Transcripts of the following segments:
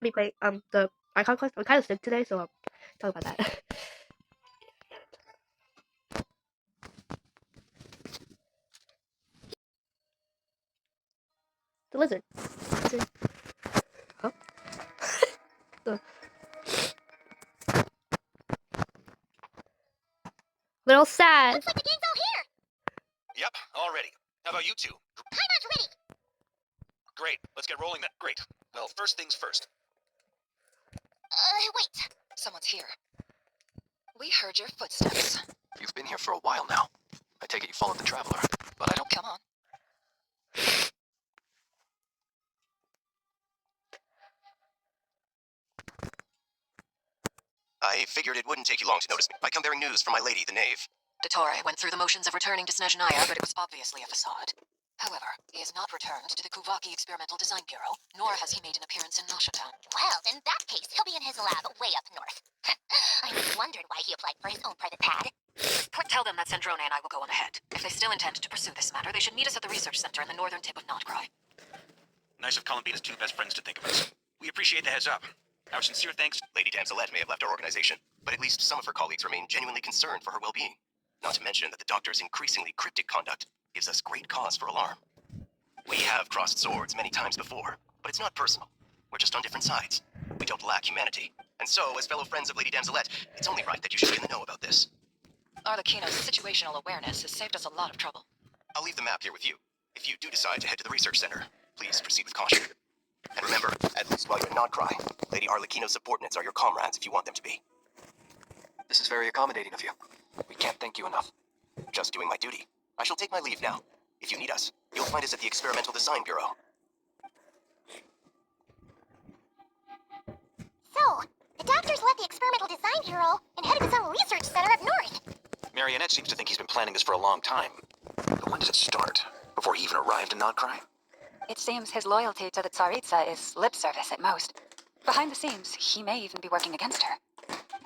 replay the icon quest. I'm kind of sick today, so talk about that. The lizard. Huh? Little sad. Looks like the gang's all here. Yep, all ready. How about you two? I'm not ready. Great, let's get rolling then. Great. Well, first things first. Wait. Someone's here. We heard your footsteps. You've been here for a while now. I take it you followed the Traveler, but I don't... Come on. I figured it wouldn't take you long to notice me. I come bearing news from my lady, the Knave. Dottore went through the motions of returning to Snezhnaya, but it was obviously a facade. However, he has not returned to the Kuvaki Experimental Design Bureau, nor has he made an appearance in Nashatown. Well, in that case, he'll be in his lab way up north. I wondered why he applied for his own private pad. Tell them that Sandrone and I will go on ahead. If they still intend to pursue this matter, they should meet us at the research center in the northern tip of Nod Krai. Nice of Columbina's two best friends to think of us. We appreciate the heads up. Our sincere thanks. Lady Damselette may have left our organization, but at least some of her colleagues remain genuinely concerned for her well-being. Not to mention that the Doctor's increasingly cryptic conduct gives us great cause for alarm. We have crossed swords many times before, but it's not personal. We're just on different sides. We don't lack humanity. And so, as fellow friends of Lady Damselette, it's only right that you should be in the know about this. Arlecchino's situational awareness has saved us a lot of trouble. I'll leave the map here with you. If you do decide to head to the research center, please proceed with caution. And remember, at least while you're in Nod Krai, Lady Arlecchino's subordinates are your comrades if you want them to be. This is very accommodating of you. We can't thank you enough. Just doing my duty. I shall take my leave now. If you need us, you'll find us at the Experimental Design Bureau. So, the Doctor's left the Experimental Design Bureau and headed to some research center up north. Marionette seems to think he's been planning this for a long time. But when did it start? Before he even arrived in Nod Krai? It seems his loyalty to the Tsaritsa is lip service at most. Behind the scenes, he may even be working against her.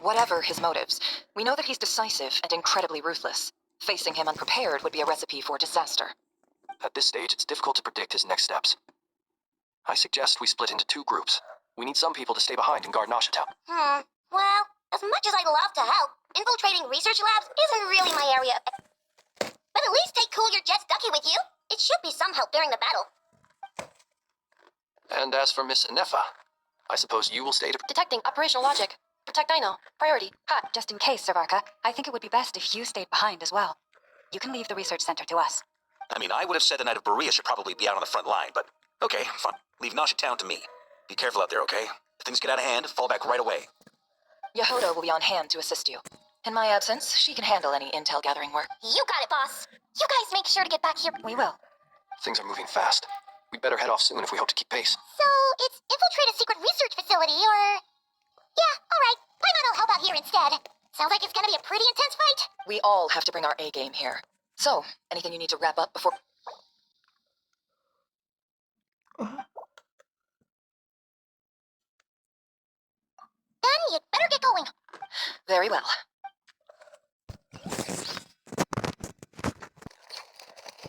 Whatever his motives, we know that he's decisive and incredibly ruthless. Facing him unprepared would be a recipe for disaster. At this stage, it's difficult to predict his next steps. I suggest we split into two groups. We need some people to stay behind and guard Nashatown. Well, as much as I'd love to help, infiltrating research labs isn't really my area. But at least take Cool Your Jet's Ducky with you. It should be some help during the battle. And as for Miss Inefa, I suppose you will stay to... Detecting operational logic. Protect Dino. Priority. Hot. Just in case, Savarka, I think it would be best if you stayed behind as well. You can leave the research center to us. I mean, I would have said the Knight of Berea should probably be out on the front line, but okay, fine. Leave Nashatown to me. Be careful out there, okay? If things get out of hand, fall back right away. Yahoda will be on hand to assist you. In my absence, she can handle any intel gathering work. You got it, boss. You guys make sure to get back here. We will. Things are moving fast. We'd better head off soon if we hope to keep pace. So, it's infiltrate a secret research facility, or... Yeah, alright. Paimon will help out here instead. Sounds like it's gonna be a pretty intense fight. We all have to bring our A game here. So, anything you need to wrap up before... Then you'd better get going. Very well.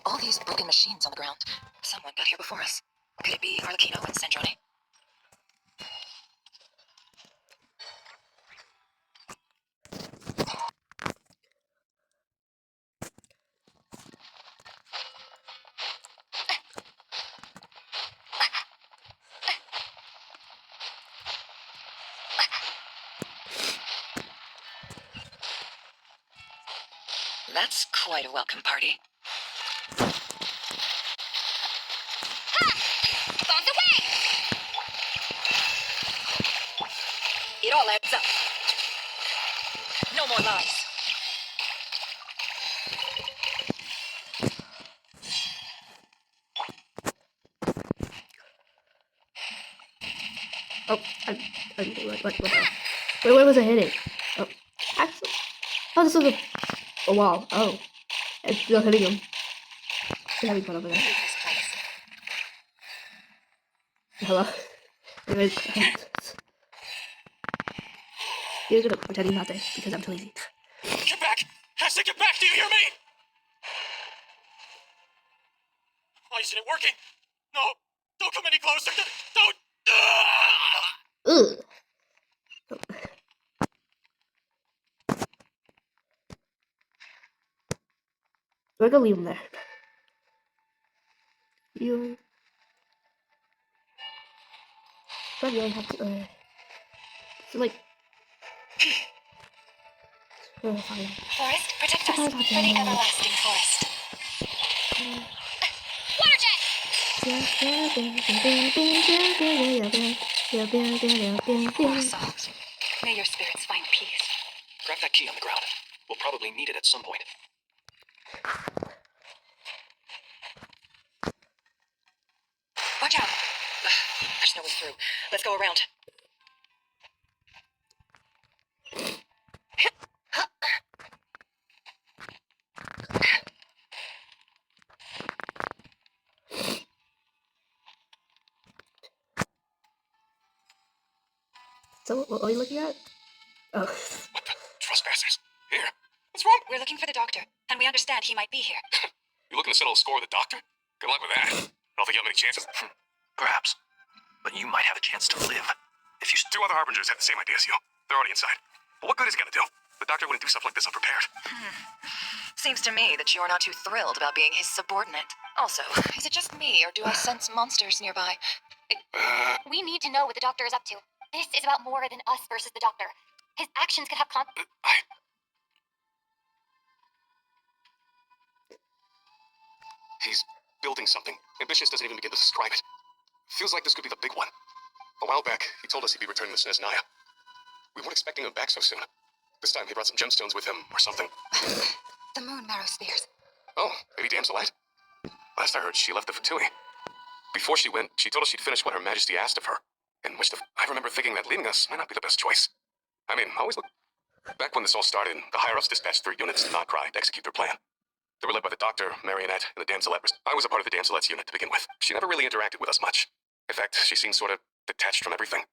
All these broken machines on the ground. Someone got here before us. Could it be Arlecchino and Sandrone? That's quite a welcome party. Bombs away! It all adds up. No more lies. Oh, what where was I hitting? Oh, actually, oh, this was a wall. Oh, it's still hitting him. Still having fun over there. Hello. Anyways, you're gonna pretend he's not there because I'm too lazy. Get back! I said get back! Do you hear me? Why isn't it working? No! Don't come any closer! Don't! Ugh. We're gonna leave him there. You probably only have to. So like. Fine. Forest, protect us for the everlasting forest. Water jet! Poor souls. May your spirits find peace. Grab that key on the ground. We'll probably need it at some point. Watch out! There's no way through. Let's go around. So what are you looking at? Oh. What the? Trespassers. Here. What's wrong? We're looking for the doctor, and we understand he might be here. You looking to settle a score with the doctor? Good luck with that. I don't think you have many chances. Perhaps. But you might have a chance to live. If you... Two other harbingers have the same idea as you. They're already inside. But what good is it gonna do? The doctor wouldn't do stuff like this unprepared. Seems to me that you're not too thrilled about being his subordinate. Also, is it just me, or do I sense monsters nearby? We need to know what the doctor is up to. This is about more than us versus the doctor. His actions could have He's building something. Ambitious doesn't even begin to describe it. Feels like this could be the big one. A while back, he told us he'd be returning to Snezhnaya. We weren't expecting him back so soon. This time he brought some gemstones with him, or something. The moon marrow spears. Oh, Lady Damselite? Last I heard, she left the Fatui. Before she went, she told us she'd finish what Her Majesty asked of her. And I remember thinking that leaving us might not be the best choice. I mean, always look... Back when this all started, the higher-ups dispatched 3 units to Nod Krai to execute their plan. They were led by the Doctor, Marionette, and the Damselette. I was a part of the Damselette's unit to begin with. She never really interacted with us much. In fact, she seemed sort of detached from everything.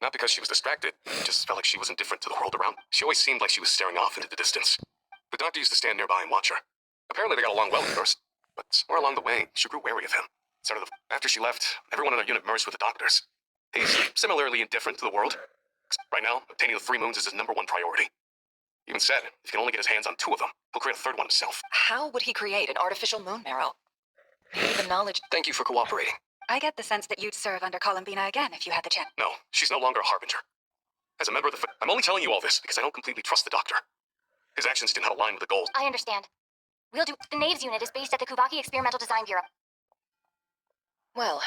Not because she was distracted, it just felt like she was indifferent to the world around. She always seemed like she was staring off into the distance. The Doctor used to stand nearby and watch her. Apparently they got along well at first, but somewhere along the way, she grew wary of him. After she left, everyone in our unit merged with the Doctor's. He's similarly indifferent to the world. Right now, obtaining the 3 moons is his #1 priority. Even said, if he can only get his hands on 2 of them, he'll create a 3rd one himself. How would he create an artificial moon marrow? Maybe the knowledge... Thank you for cooperating. I get the sense that you'd serve under Columbina again if you had the chance. No, she's no longer a harbinger. As a member of the... I'm only telling you all this because I don't completely trust the Doctor. His actions did not align with the goals. I understand. We'll do... The Knaves unit is based at the Kuvaki Experimental Design Bureau. Well,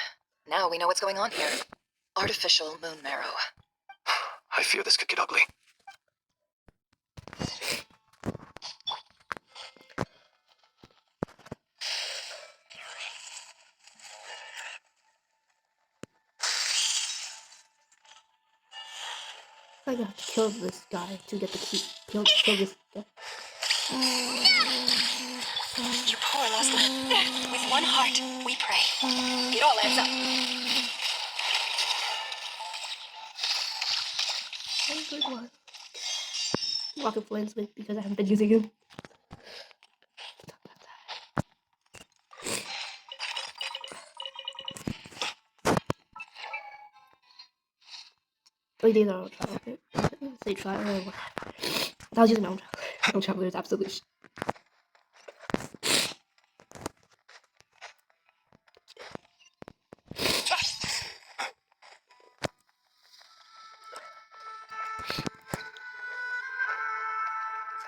now we know what's going on here. Artificial moon marrow. I fear this could get ugly. I'm gonna have to kill this guy to get the key. Kill this guy. You poor lost lamb. With one heart, we pray. It all adds up. Good one. Rocket flames with because I haven't been using him. We did our own travel. Say try or whatever. I was using my own travel. My own traveler is absolutely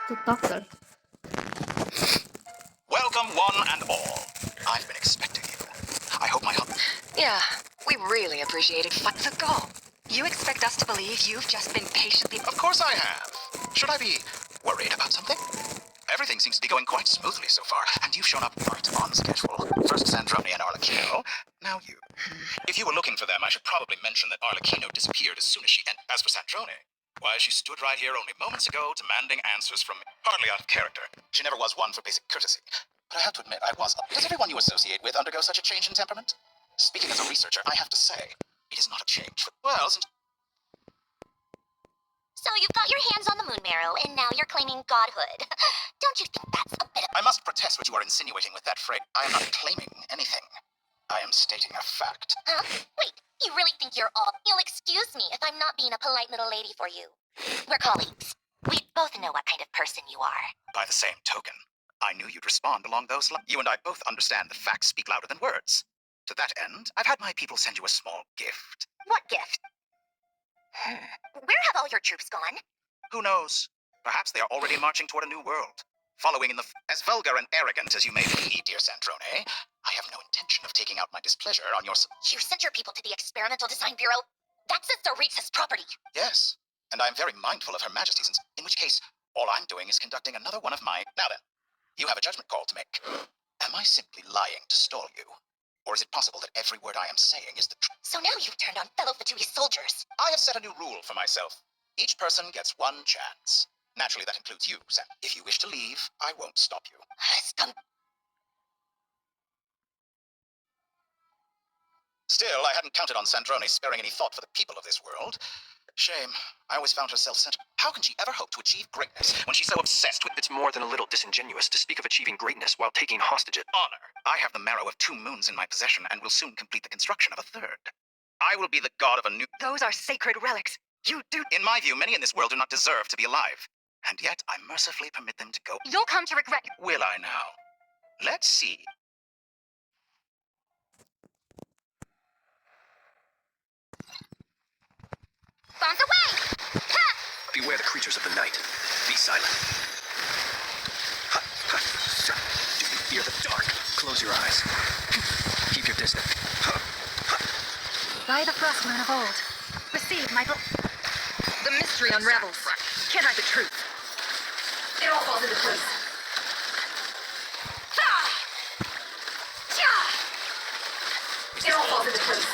the doctor. Welcome, one and all. I've been expecting you. I hope my Yeah, we really appreciated The gall. You expect us to believe you've just been patiently... Of course I have. Should I be worried about something? Everything seems to be going quite smoothly so far, and you've shown up right on schedule. First Sandrone and Arlecchino, now you. If you were looking for them, I should probably mention that Arlecchino disappeared as soon as she entered. As for Sandrone, why, she stood right here only moments ago, demanding answers from me. Hardly out of character. She never was one for basic courtesy. But I have to admit, I was. Does everyone you associate with undergo such a change in temperament? Speaking as a researcher, I have to say, it is not a change. Well, since... So you've got your hands on the moon marrow, and now you're claiming godhood. Don't you think that's a bit of... I must protest what you are insinuating with that phrase. I am not claiming anything. I am stating a fact. Huh? Wait, you really think you're all... You'll excuse me if I'm not being a polite little lady for you. We're colleagues. We both know what kind of person you are. By the same token, I knew you'd respond along those lines. You and I both understand the facts speak louder than words. To that end, I've had my people send you a small gift. What gift? Where have all your troops gone? Who knows? Perhaps they are already marching toward a new world. Following in the... As vulgar and arrogant as you may be, dear Sandrone, I have no intention of taking out my displeasure on your... You sent your people to the Experimental Design Bureau? That's the Tsaritsa's property. Yes, and I am very mindful of Her Majesty's... In which case, all I'm doing is conducting another one of my... Now then, you have a judgment call to make. Am I simply lying to stall you? Or is it possible that every word I am saying is the truth? So now you've turned on fellow Fatui soldiers. I have set a new rule for myself. Each person gets one chance. Naturally, that includes you, Sam. If you wish to leave, I won't stop you. Scum. Still, I hadn't counted on Sandrone sparing any thought for the people of this world. Shame. I always found her self-centered. How can she ever hope to achieve greatness when she's so obsessed with... It's more than a little disingenuous to speak of achieving greatness while taking hostages. honor? I have the marrow of 2 moons in my possession and will soon complete the construction of a 3rd. I will be the god of a new... Those are sacred relics. You do. In my view, many in this world do not deserve to be alive. And yet, I mercifully permit them to go. You'll come to regret... Will I now? Let's see. Bombs away! Ha! Beware the creatures of the night. Be silent. Do you fear the dark? Close your eyes. Keep your distance. By the frost moon of old. Receive my... The mystery unravels. Can't hide the truth. It all falls into place. It all falls into place.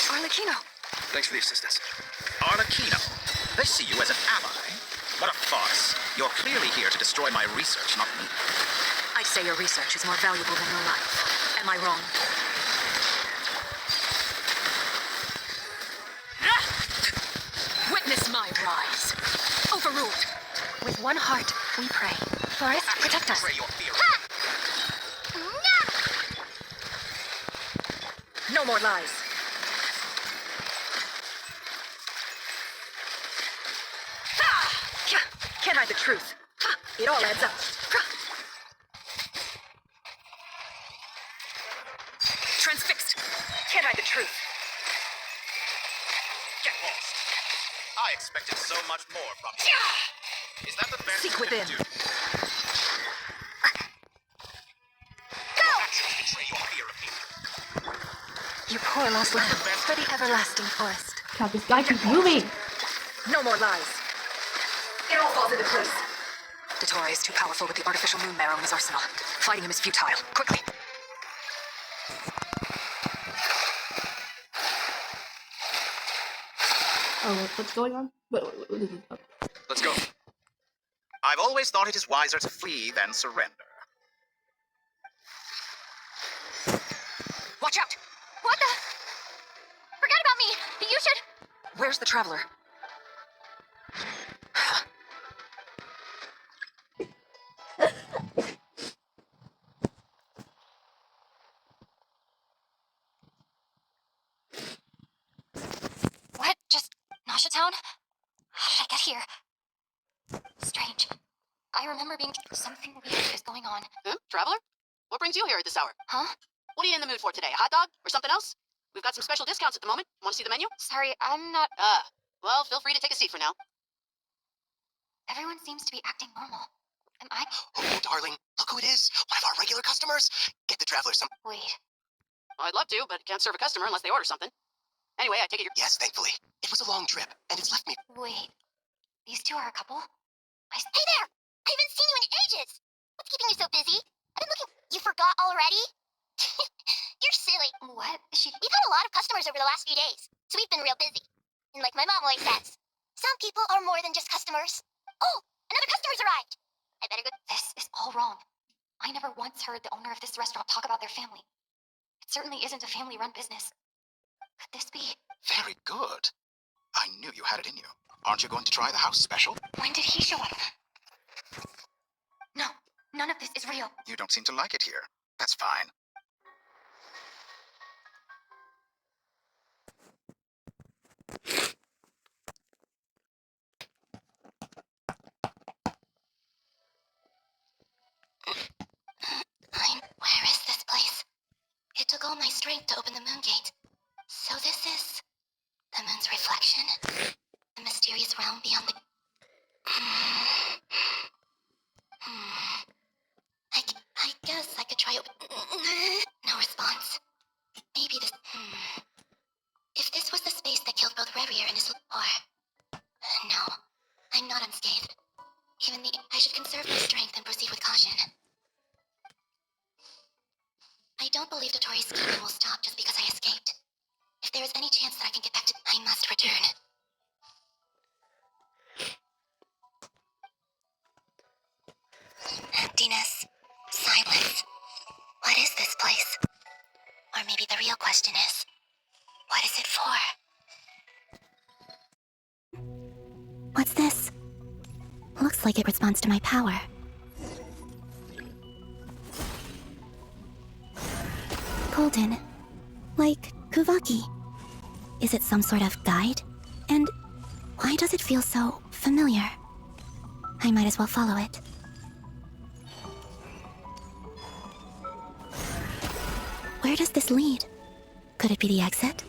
Arlecchino. Thanks for the assistance. Arlecchino, they see you as an ally. What a farce. You're clearly here to destroy my research, not me. I'd say your research is more valuable than your life. Am I wrong? Witness my rise. Overruled. With one heart, we pray. Forest, protect us. Pray your fear. No more lies. Can't hide the truth. It all adds up. Transfixed. Can't hide the truth. Get lost. I expected so much more from you. Is that the best Seek you within. can do? Actions betray your fear of me. You poor lost lamb for the everlasting forest. God, this guy keeps moving. No more lies. It all falls into place. Dottore is too powerful with the artificial moon marrow in his arsenal. Fighting him is futile. Quickly. Oh, what's going on? What is it? Oh. Let's go. I've always thought it is wiser to flee than surrender. Watch out! What the? Forget about me. You should... Where's the traveler? What? Just Nasha Town? How did I get here? Strange. I remember being... Something weird is going on. Traveler? What brings you here at this hour? Huh? What are you in the mood for today? A hot dog? Or something else? We've got some special discounts at the moment. Want to see the menu? Sorry, I'm not... Well, feel free to take a seat for now. Everyone seems to be acting normal. Am I... Oh, darling, look who it is. One of our regular customers. Get the traveler some... Wait. Well, I'd love to, but can't serve a customer unless they order something. Anyway, I take it you're... Yes, thankfully. It was a long trip, and it's left me... Wait. These two are a couple? Hey there! I haven't seen you in ages! What's keeping you so busy? I've been looking... You forgot already? You're silly. What? We've had a lot of customers over the last few days, so we've been real busy. And like my mom always says, some people are more than just customers. Oh, another customer's arrived! I better go... This is all wrong. I never once heard the owner of this restaurant talk about their family. It certainly isn't a family-run business. Could this be... Very good. I knew you had it in you. Aren't you going to try the house special? When did he show up? None of this is real. You don't seem to like it here. That's fine. Where is this place? It took all my strength to open the moon gate. So this is the moon's reflection? The mysterious realm beyond the... I guess I could try it. No response. Maybe this... If this was the space that killed both Revier and his... Or... No, I'm not unscathed. I should conserve my strength and proceed with caution. I don't believe Dotori's scheming will stop just because I escaped. If there is any chance that I can get back to... I must return. Emptiness. Silence. What is this place? Or maybe the real question is, what is it for? What's this? Looks like it responds to my power. Golden. Like Kuvaki. Is it some sort of guide? And why does it feel so familiar? I might as well follow it. Where does this lead? Could it be the exit?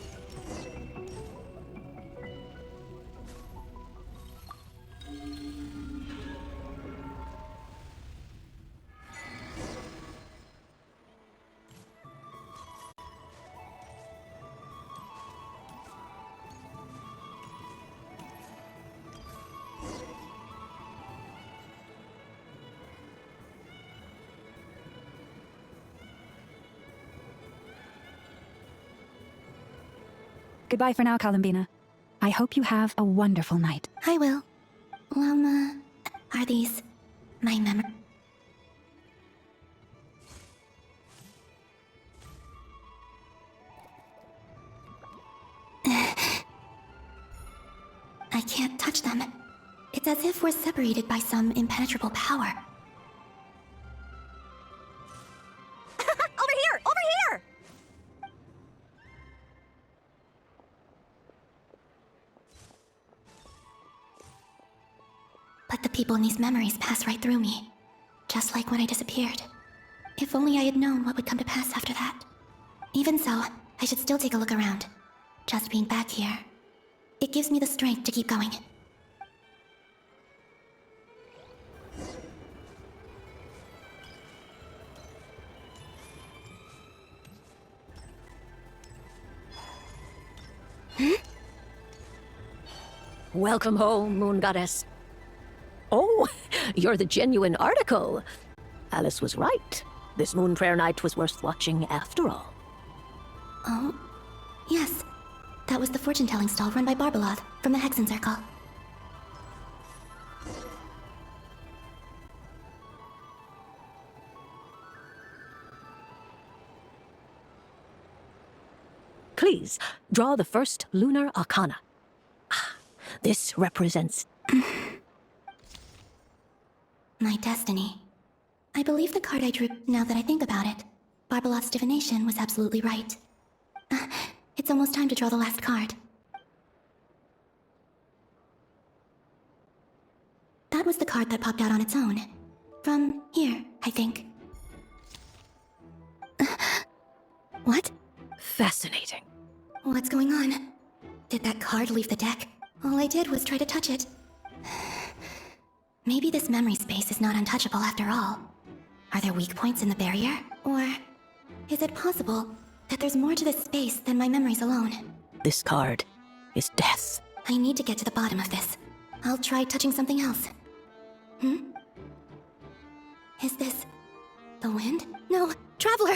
Goodbye for now, Columbina. I hope you have a wonderful night. I will. Are these my memories? I can't touch them. It's as if we're separated by some impenetrable power. Over here! Over here! But the people in these memories pass right through me. Just like when I disappeared. If only I had known what would come to pass after that. Even so, I should still take a look around. Just being back here. It gives me the strength to keep going. Welcome home, Moon Goddess. Oh, you're the genuine article. Alice was right. This Moon Prayer Night was worth watching after all. Oh, yes. That was the fortune-telling stall run by Barbeloth from the Hexen Circle. Please, draw the first lunar arcana. Ah, this represents... My destiny. I believe the card I drew, now that I think about it. Barbeloth's divination was absolutely right. It's almost time to draw the last card. That was the card that popped out on its own. From here, I think. What? fascinating. What's going on? Did that card leave the deck? All I did was try to touch it. Maybe this memory space is not untouchable after all. Are there weak points in the barrier? Or is it possible that there's more to this space than my memories alone? This card is death. I need to get to the bottom of this. I'll try touching something else. Is this the wind? No, Traveler!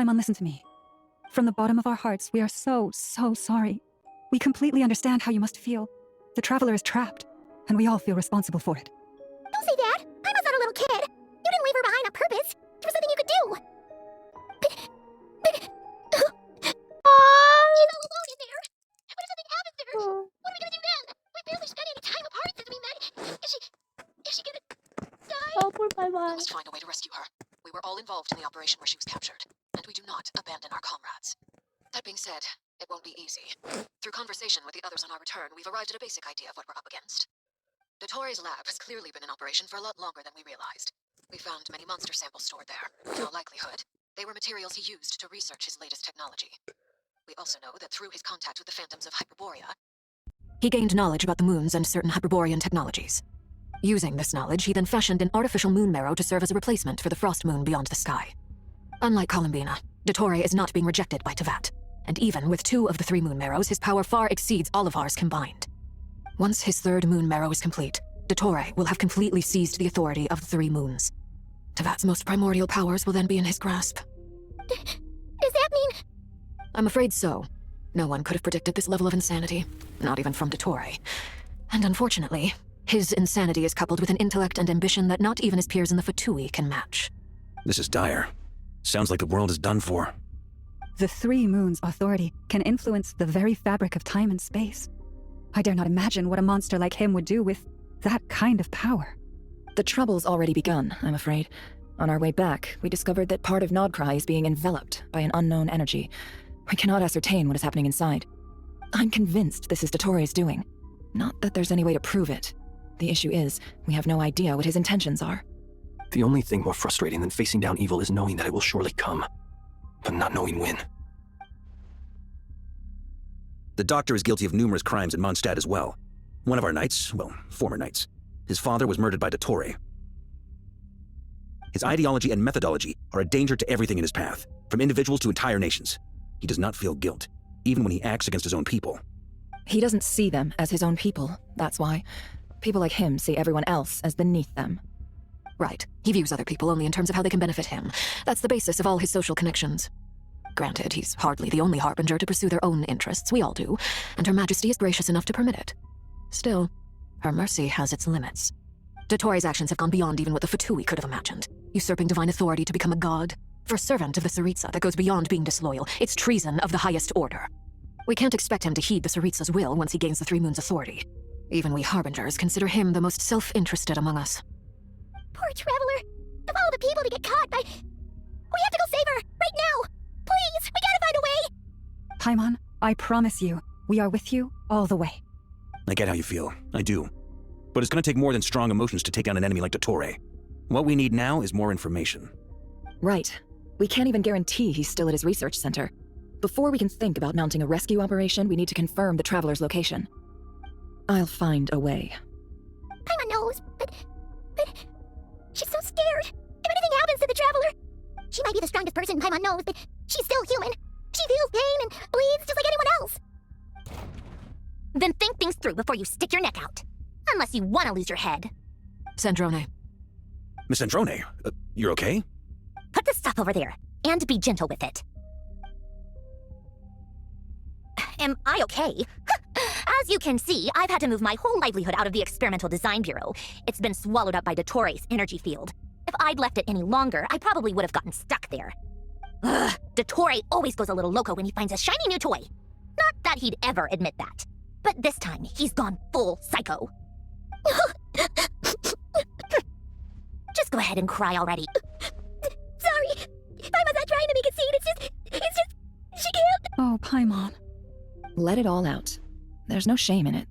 Paimon, listen to me. From the bottom of our hearts, we are so sorry. We completely understand how you must feel. The Traveler is trapped, and we all feel responsible for it. Don't say that. Paimon's not a little kid. You didn't leave her behind on purpose. There was something you could do. She's all alone in there. What if something happens to her? What are we gonna do then? We barely spent any time apart since we met. Is she gonna die? Oh, poor We Paimon. must find a way to rescue her. We were all involved in the operation where she was captured, and we do not abandon our comrades. That being said, it won't be easy. Through conversation with the others on our return, we've arrived at a basic idea of what we're up against. Dottores' lab has clearly been in operation for a lot longer than we realized. We found many monster samples stored there. In all likelihood, they were materials he used to research his latest technology. We also know that through his contact with the phantoms of Hyperborea, he gained knowledge about the moons and certain Hyperborean technologies. Using this knowledge, he then fashioned an artificial moon marrow to serve as a replacement for the frost moon beyond the sky. Unlike Columbina, Dottore is not being rejected by Tevat, and even with 2 of the 3 moon marrows, his power far exceeds all of ours combined. Once his 3rd moon marrow is complete, Dottore will have completely seized the authority of the 3 moons. Tevat's most primordial powers will then be in his grasp. Does that mean... I'm afraid so. No one could have predicted this level of insanity, not even from Dottore. And unfortunately, his insanity is coupled with an intellect and ambition that not even his peers in the Fatui can match. This is dire. Sounds like the world is done for. The 3 moons' authority can influence the very fabric of time and space. I dare not imagine what a monster like him would do with that kind of power. The trouble's already begun, I'm afraid. On our way back, we discovered that part of Nod Krai is being enveloped by an unknown energy. We cannot ascertain what is happening inside. I'm convinced this is Dottore's doing. Not that there's any way to prove it. The issue is, we have no idea what his intentions are. The only thing more frustrating than facing down evil is knowing that it will surely come, but not knowing when. The Doctor is guilty of numerous crimes in Mondstadt as well. One of our knights, well, former knights, his father was murdered by Dottore. His ideology and methodology are a danger to everything in his path, from individuals to entire nations. He does not feel guilt, even when he acts against his own people. He doesn't see them as his own people, that's why. People like him see everyone else as beneath them. Right. He views other people only in terms of how they can benefit him. That's the basis of all his social connections. Granted, he's hardly the only harbinger to pursue their own interests. We all do, and Her Majesty is gracious enough to permit it. Still, her mercy has its limits. Dottore's actions have gone beyond even what the Fatui could have imagined. Usurping divine authority to become a god. For a servant of the Tsaritsa, that goes beyond being disloyal. It's treason of the highest order. We can't expect him to heed the Tsaritsa's will once he gains the 3 moons' authority. Even we harbingers consider him the most self-interested among us. Poor Traveler. Of all the people to get caught by... We have to go save her! Right now! Please! We gotta find a way! Paimon, I promise you, we are with you all the way. I get how you feel. I do. But it's gonna take more than strong emotions to take down an enemy like Dottore. What we need now is more information. Right. We can't even guarantee he's still at his research center. Before we can think about mounting a rescue operation, we need to confirm the Traveler's location. I'll find a way. Paimon knows, but... She's so scared. If anything happens to the Traveler... She might be the strongest person Paimon knows, but she's still human. She feels pain and bleeds just like anyone else. Then think things through before you stick your neck out. Unless you want to lose your head. Sandrone. Miss Androne, you're okay? Put the stuff over there, and be gentle with it. Am I okay? As you can see, I've had to move my whole livelihood out of the Experimental Design Bureau. It's been swallowed up by Dottore's energy field. If I'd left it any longer, I probably would have gotten stuck there. Ugh, Dottore always goes a little loco when he finds a shiny new toy. Not that he'd ever admit that. But this time, he's gone full psycho. Just go ahead and cry already. Sorry. Paimon's not trying to make it seem. It's just, she can't. Oh, Paimon. Let it all out. There's no shame in it.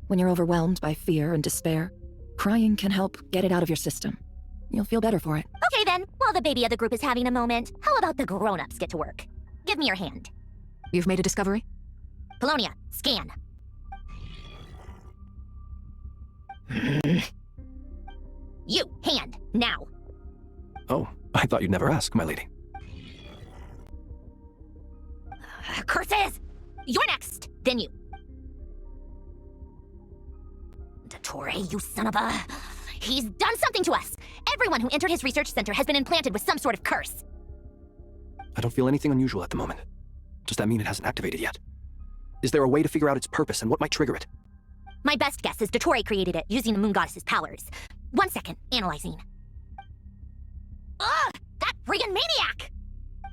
When you're overwhelmed by fear and despair, crying can help get it out of your system. You'll feel better for it. Okay then, while the baby of the group is having a moment, how about the grown-ups get to work? Give me your hand. You've made a discovery? Polonia, scan. You, hand, now. Oh, I thought you'd never ask, my lady. Curses! You're next, then you. Dottore, you son of a... He's done something to us! Everyone who entered his research center has been implanted with some sort of curse. I don't feel anything unusual at the moment. Does that mean it hasn't activated yet? Is there a way to figure out its purpose and what might trigger it? My best guess is Dottore created it using the moon goddess's powers. 1 second, analyzing. Ugh! That friggin' maniac!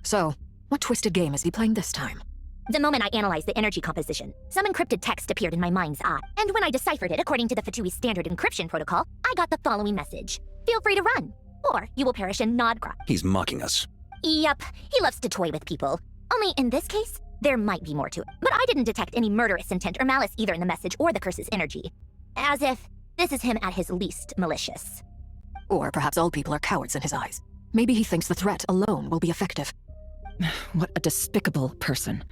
So, what twisted game is he playing this time? The moment I analyzed the energy composition, some encrypted text appeared in my mind's eye. And when I deciphered it according to the Fatui standard encryption protocol, I got the following message. Feel free to run, or you will perish in Nod Krai. He's mocking us. Yep, he loves to toy with people. Only in this case, there might be more to it. But I didn't detect any murderous intent or malice either in the message or the curse's energy. As if this is him at his least malicious. Or perhaps all people are cowards in his eyes. Maybe he thinks the threat alone will be effective. What a despicable person.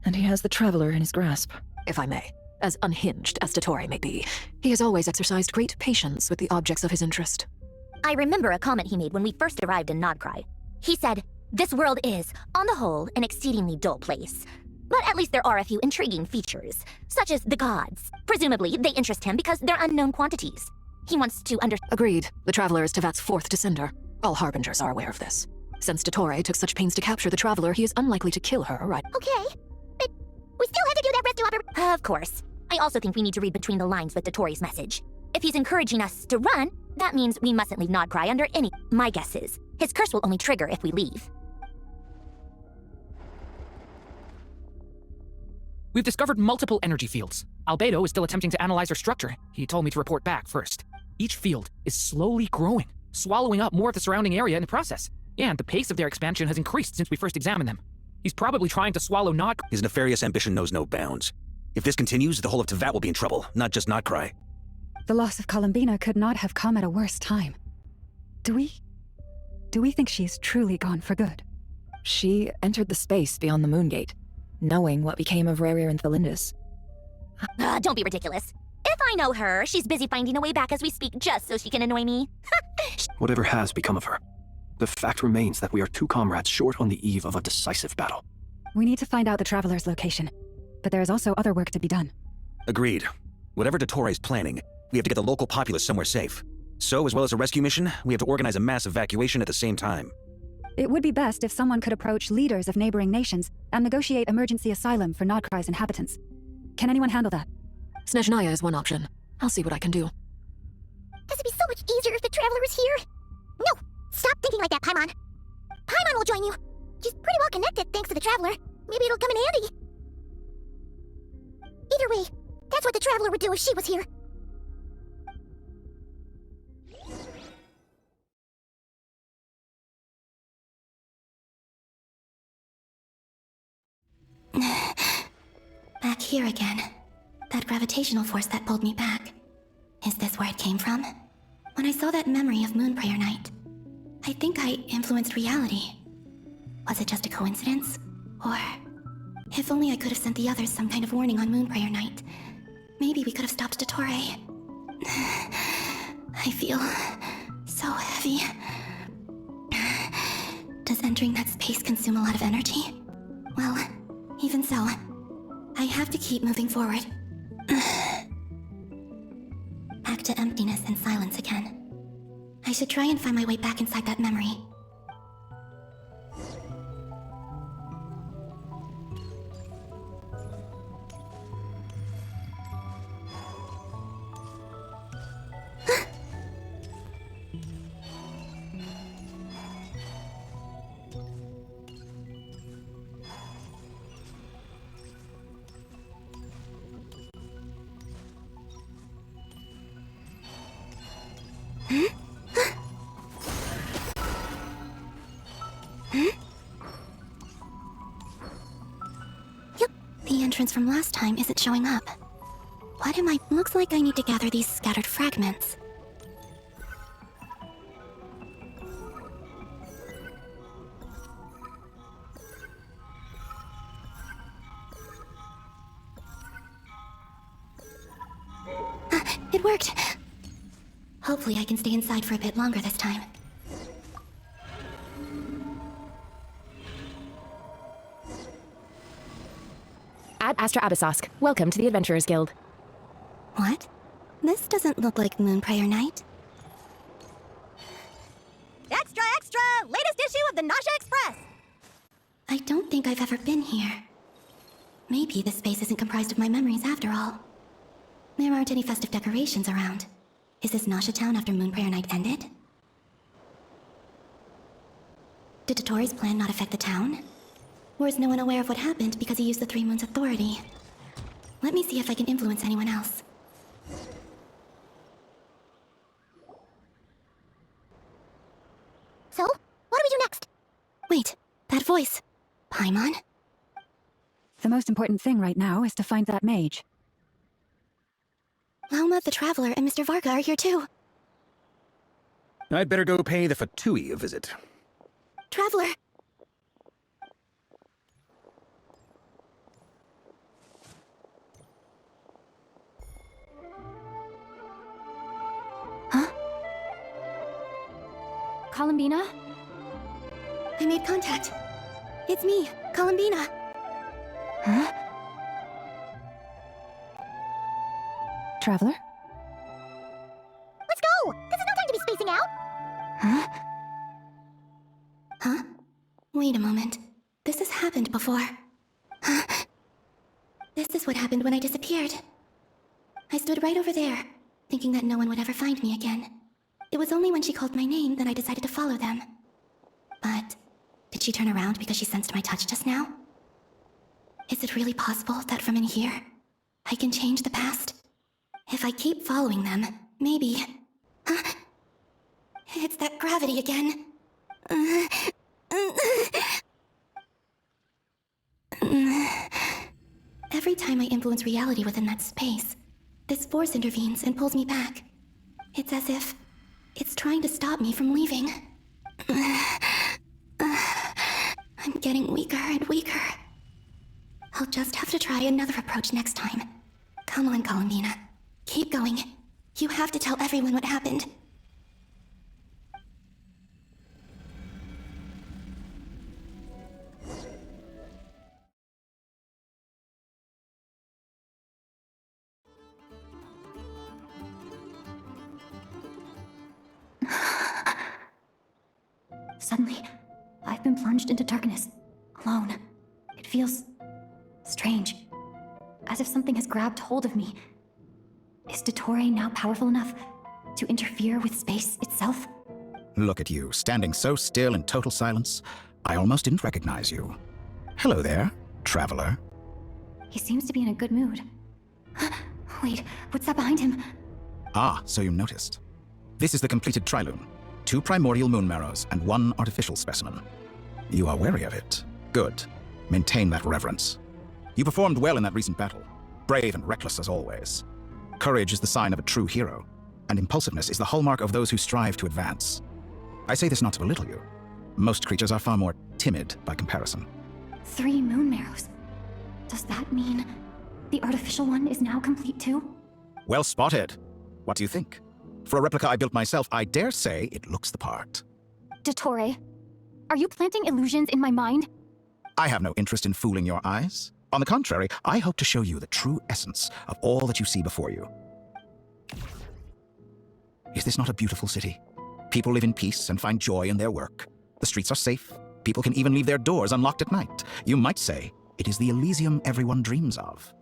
And he has the Traveler in his grasp. If I may, as unhinged as Dottore may be, he has always exercised great patience with the objects of his interest. I remember a comment he made when we first arrived in Nod Krai. He said, "This world is, on the whole, an exceedingly dull place. But at least there are a few intriguing features, such as the gods. Presumably, they interest him because they're unknown quantities. He wants to Agreed. The Traveler is Tevat's 4th descender. All Harbingers are aware of this. Since Dottore took such pains to capture the Traveler, he is unlikely to kill her, right? Okay, but we still have to do that rescue operation. Of course. I also think we need to read between the lines with Dottore's message. If he's encouraging us to run, that means we mustn't leave Nod Krai under any... My guess is, his curse will only trigger if we leave. We've discovered multiple energy fields. Albedo is still attempting to analyze their structure. He told me to report back first. Each field is slowly growing, swallowing up more of the surrounding area in the process. Yeah, and the pace of their expansion has increased since we first examined them. He's probably trying to swallow Nod... His nefarious ambition knows no bounds. If this continues, the whole of Tevat will be in trouble, not just Nod Krai. The loss of Columbina could not have come at a worse time. Do we think she's truly gone for good? She entered the space beyond the Moongate, knowing what became of Rerir and Thelindis. Don't be ridiculous. If I know her, she's busy finding a way back as we speak just so she can annoy me. Whatever has become of her, the fact remains that we are 2 comrades short on the eve of a decisive battle. We need to find out the Traveler's location, but there is also other work to be done. Agreed. Whatever Dottore's planning, we have to get the local populace somewhere safe. So, as well as a rescue mission, we have to organize a mass evacuation at the same time. It would be best if someone could approach leaders of neighboring nations and negotiate emergency asylum for Nod Krai's inhabitants. Can anyone handle that? Snezhnaya is one option. I'll see what I can do. This would be so much easier if the Traveler was here. No, stop thinking like that, Paimon. Paimon will join you. She's pretty well connected thanks to the Traveler. Maybe it'll come in handy. Either way, that's what the Traveler would do if she was here. Back here again. That gravitational force that pulled me back. Is this where it came from? When I saw that memory of Moon Prayer Night, I think I influenced reality. Was it just a coincidence? Or... if only I could have sent the others some kind of warning on Moon Prayer Night. Maybe we could have stopped Dottore. I feel... so heavy. Does entering that space consume a lot of energy? Well, even so, I have to keep moving forward. Back to emptiness and silence again. I should try and find my way back inside that memory. Yep, the entrance from last time isn't showing up. What am I... Looks like I need to gather these scattered fragments. It worked! Hopefully I can stay inside for a bit longer this time. Ad Astra Abyssosque, welcome to the Adventurers Guild. What? This doesn't look like Moon Prayer Night. Extra, extra! Latest issue of the Nasha Express! I don't think I've ever been here. Maybe this space isn't comprised of my memories after all. There aren't any festive decorations around. Is this Nasha Town after Moon Prayer Night ended? Did Dotori's plan not affect the town? Or is no one aware of what happened because he used the Three Moons' authority? Let me see if I can influence anyone else. So, what do we do next? Wait, that voice. Paimon? The most important thing right now is to find that mage. Lauma the Traveler and Mr. Varga are here too. I'd better go pay the Fatui a visit. Traveler! Huh? Columbina? I made contact. It's me, Columbina. Huh? Traveler? Let's go! This is no time to be spacing out! Huh? Huh? Wait a moment. This has happened before. Huh? This is what happened when I disappeared. I stood right over there, thinking that no one would ever find me again. It was only when she called my name that I decided to follow them. But did she turn around because she sensed my touch just now? Is it really possible that from in here, I can change the past? If I keep following them, maybe... Huh? It's that gravity again. Every time I influence reality within that space, this force intervenes and pulls me back. It's as if it's trying to stop me from leaving. I'm getting weaker and weaker. I'll just have to try another approach next time. Come on, Columbina. Keep going. You have to tell everyone what happened. Suddenly, I've been plunged into darkness, alone. It feels strange, as if something has grabbed hold of me. Is Dottore now powerful enough to interfere with space itself? Look at you, standing so still in total silence. I almost didn't recognize you. Hello there, traveler. He seems to be in a good mood. Wait, what's that behind him? Ah, so you noticed. This is the completed Trilune. 2 primordial moon marrows and 1 artificial specimen. You are wary of it. Good. Maintain that reverence. You performed well in that recent battle. Brave and reckless as always. Courage is the sign of a true hero, and impulsiveness is the hallmark of those who strive to advance. I say this not to belittle you. Most creatures are far more timid by comparison. 3 moon marrows. Does that mean the artificial one is now complete too? Well spotted. What do you think? For a replica I built myself, I dare say it looks the part. Dottore, are you planting illusions in my mind? I have no interest in fooling your eyes. On the contrary, I hope to show you the true essence of all that you see before you. Is this not a beautiful city? People live in peace and find joy in their work. The streets are safe. People can even leave their doors unlocked at night. You might say it is the Elysium everyone dreams of.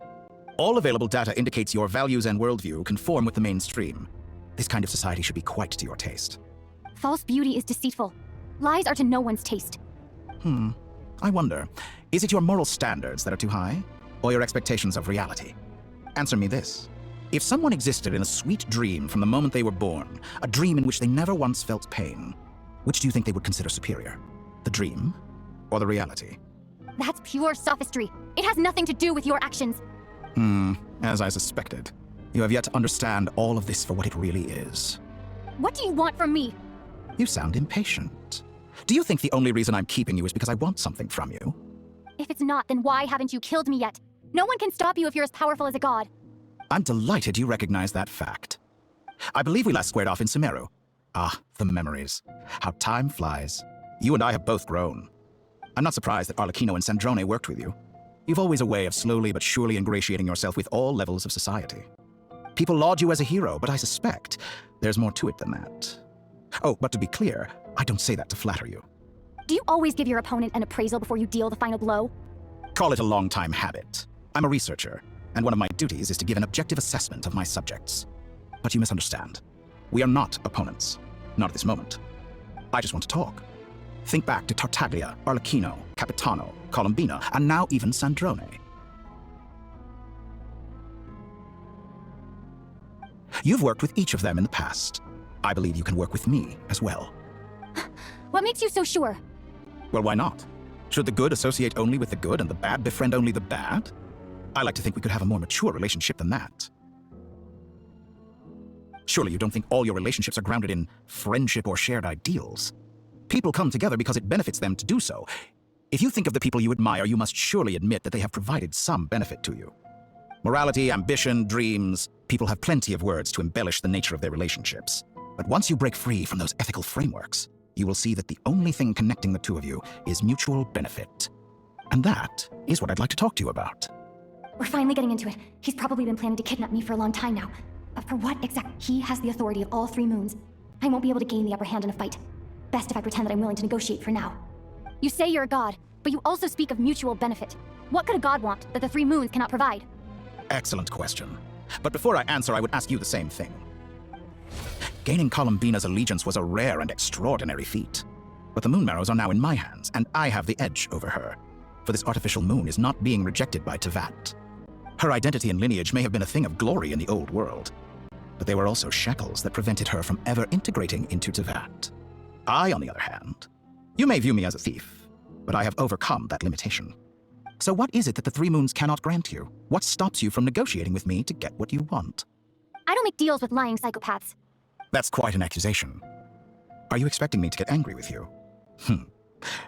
All available data indicates your values and worldview conform with the mainstream. This kind of society should be quite to your taste. False beauty is deceitful. Lies are to no one's taste. I wonder, is it your moral standards that are too high, or your expectations of reality? Answer me this. If someone existed in a sweet dream from the moment they were born, a dream in which they never once felt pain, which do you think they would consider superior? The dream, or the reality? That's pure sophistry. It has nothing to do with your actions. As I suspected. You have yet to understand all of this for what it really is. What do you want from me? You sound impatient. Do you think the only reason I'm keeping you is because I want something from you? If it's not, then why haven't you killed me yet? No one can stop you if you're as powerful as a god. I'm delighted you recognize that fact. I believe we last squared off in Sumeru. Ah, the memories. How time flies. You and I have both grown. I'm not surprised that Arlecchino and Sandrone worked with you. You've always a way of slowly but surely ingratiating yourself with all levels of society. People laud you as a hero, but I suspect there's more to it than that. Oh, but to be clear, I don't say that to flatter you. Do you always give your opponent an appraisal before you deal the final blow? Call it a long-time habit. I'm a researcher, and one of my duties is to give an objective assessment of my subjects. But you misunderstand. We are not opponents. Not at this moment. I just want to talk. Think back to Tartaglia, Arlecchino, Capitano, Colombina, and now even Sandrone. You've worked with each of them in the past. I believe you can work with me as well. What makes you so sure? Well, why not? Should the good associate only with the good and the bad befriend only the bad? I like to think we could have a more mature relationship than that. Surely you don't think all your relationships are grounded in friendship or shared ideals? People come together because it benefits them to do so. If you think of the people you admire, you must surely admit that they have provided some benefit to you. Morality, ambition, dreams, people have plenty of words to embellish the nature of their relationships. But once you break free from those ethical frameworks, you will see that the only thing connecting the two of you is mutual benefit. And that is what I'd like to talk to you about. We're finally getting into it. He's probably been planning to kidnap me for a long time now. But for what exactly? He has the authority of all 3 moons. I won't be able to gain the upper hand in a fight. Best if I pretend that I'm willing to negotiate for now. You say you're a god, but you also speak of mutual benefit. What could a god want that the 3 moons cannot provide? Excellent question. But before I answer, I would ask you the same thing. Gaining Colombina's allegiance was a rare and extraordinary feat. But the moon marrows are now in my hands, and I have the edge over her. For this artificial moon is not being rejected by Tevat. Her identity and lineage may have been a thing of glory in the old world, but they were also shackles that prevented her from ever integrating into Tevat. I, on the other hand, you may view me as a thief, but I have overcome that limitation. So what is it that the 3 moons cannot grant you? What stops you from negotiating with me to get what you want? I don't make deals with lying psychopaths. That's quite an accusation. Are you expecting me to get angry with you?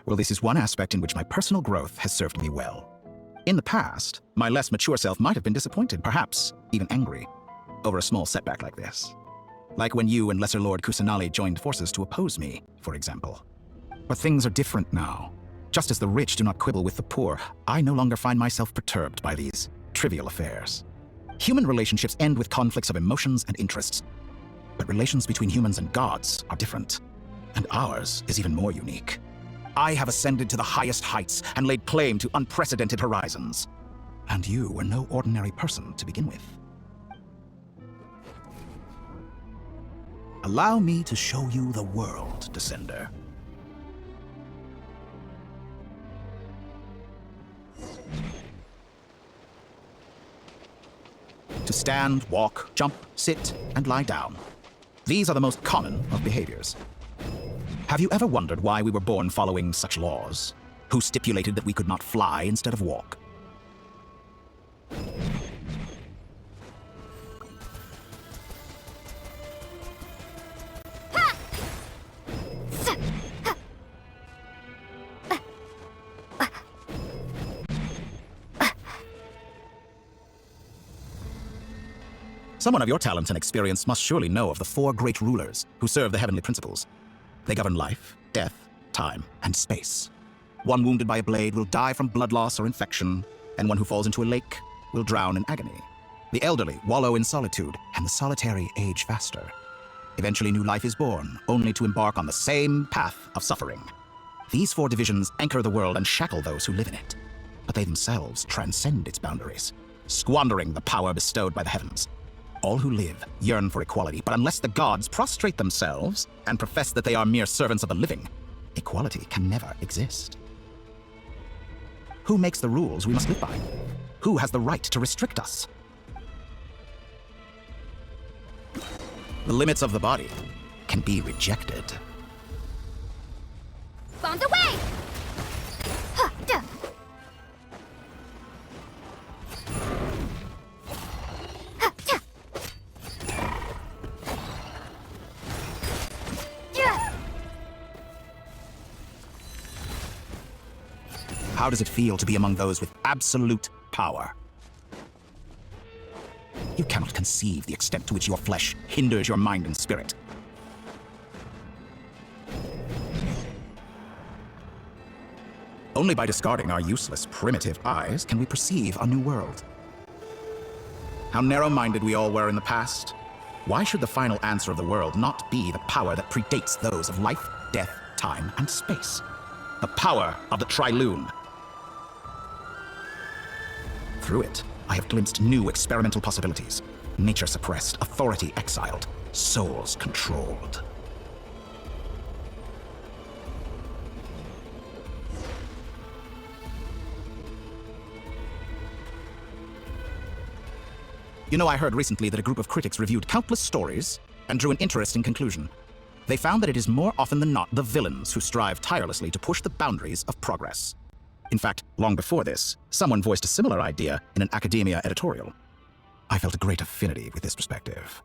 Well, this is one aspect in which my personal growth has served me well. In the past, my less mature self might have been disappointed, perhaps even angry, over a small setback like this. Like when you and Lesser Lord Kusanali joined forces to oppose me, for example. But things are different now. Just as the rich do not quibble with the poor, I no longer find myself perturbed by these trivial affairs. Human relationships end with conflicts of emotions and interests. But relations between humans and gods are different. And ours is even more unique. I have ascended to the highest heights and laid claim to unprecedented horizons. And you were no ordinary person to begin with. Allow me to show you the world, Descender. To stand, walk, jump, sit, and lie down. These are the most common of behaviors. Have you ever wondered why we were born following such laws? Who stipulated that we could not fly instead of walk? Someone of your talent and experience must surely know of the 4 great rulers who serve the heavenly principles. They govern life, death, time, and space. One wounded by a blade will die from blood loss or infection, and one who falls into a lake will drown in agony. The elderly wallow in solitude, and the solitary age faster. Eventually new life is born, only to embark on the same path of suffering. These 4 divisions anchor the world and shackle those who live in it. But they themselves transcend its boundaries, squandering the power bestowed by the heavens. All who live yearn for equality, but unless the gods prostrate themselves and profess that they are mere servants of the living, equality can never exist. Who makes the rules we must live by? Who has the right to restrict us? The limits of the body can be rejected. Bombs away! Huh, duh. Huh, duh. Yeah. How does it feel to be among those with absolute power? You cannot conceive the extent to which your flesh hinders your mind and spirit. Only by discarding our useless, primitive eyes can we perceive a new world. How narrow-minded we all were in the past. Why should the final answer of the world not be the power that predates those of life, death, time, and space? the power of the Trilune. Through it, I have glimpsed new experimental possibilities. Nature suppressed, authority exiled, souls controlled. You know, I heard recently that a group of critics reviewed countless stories and drew an interesting conclusion. They found that it is more often than not the villains who strive tirelessly to push the boundaries of progress. In fact, long before this, someone voiced a similar idea in an academia editorial. I felt a great affinity with this perspective.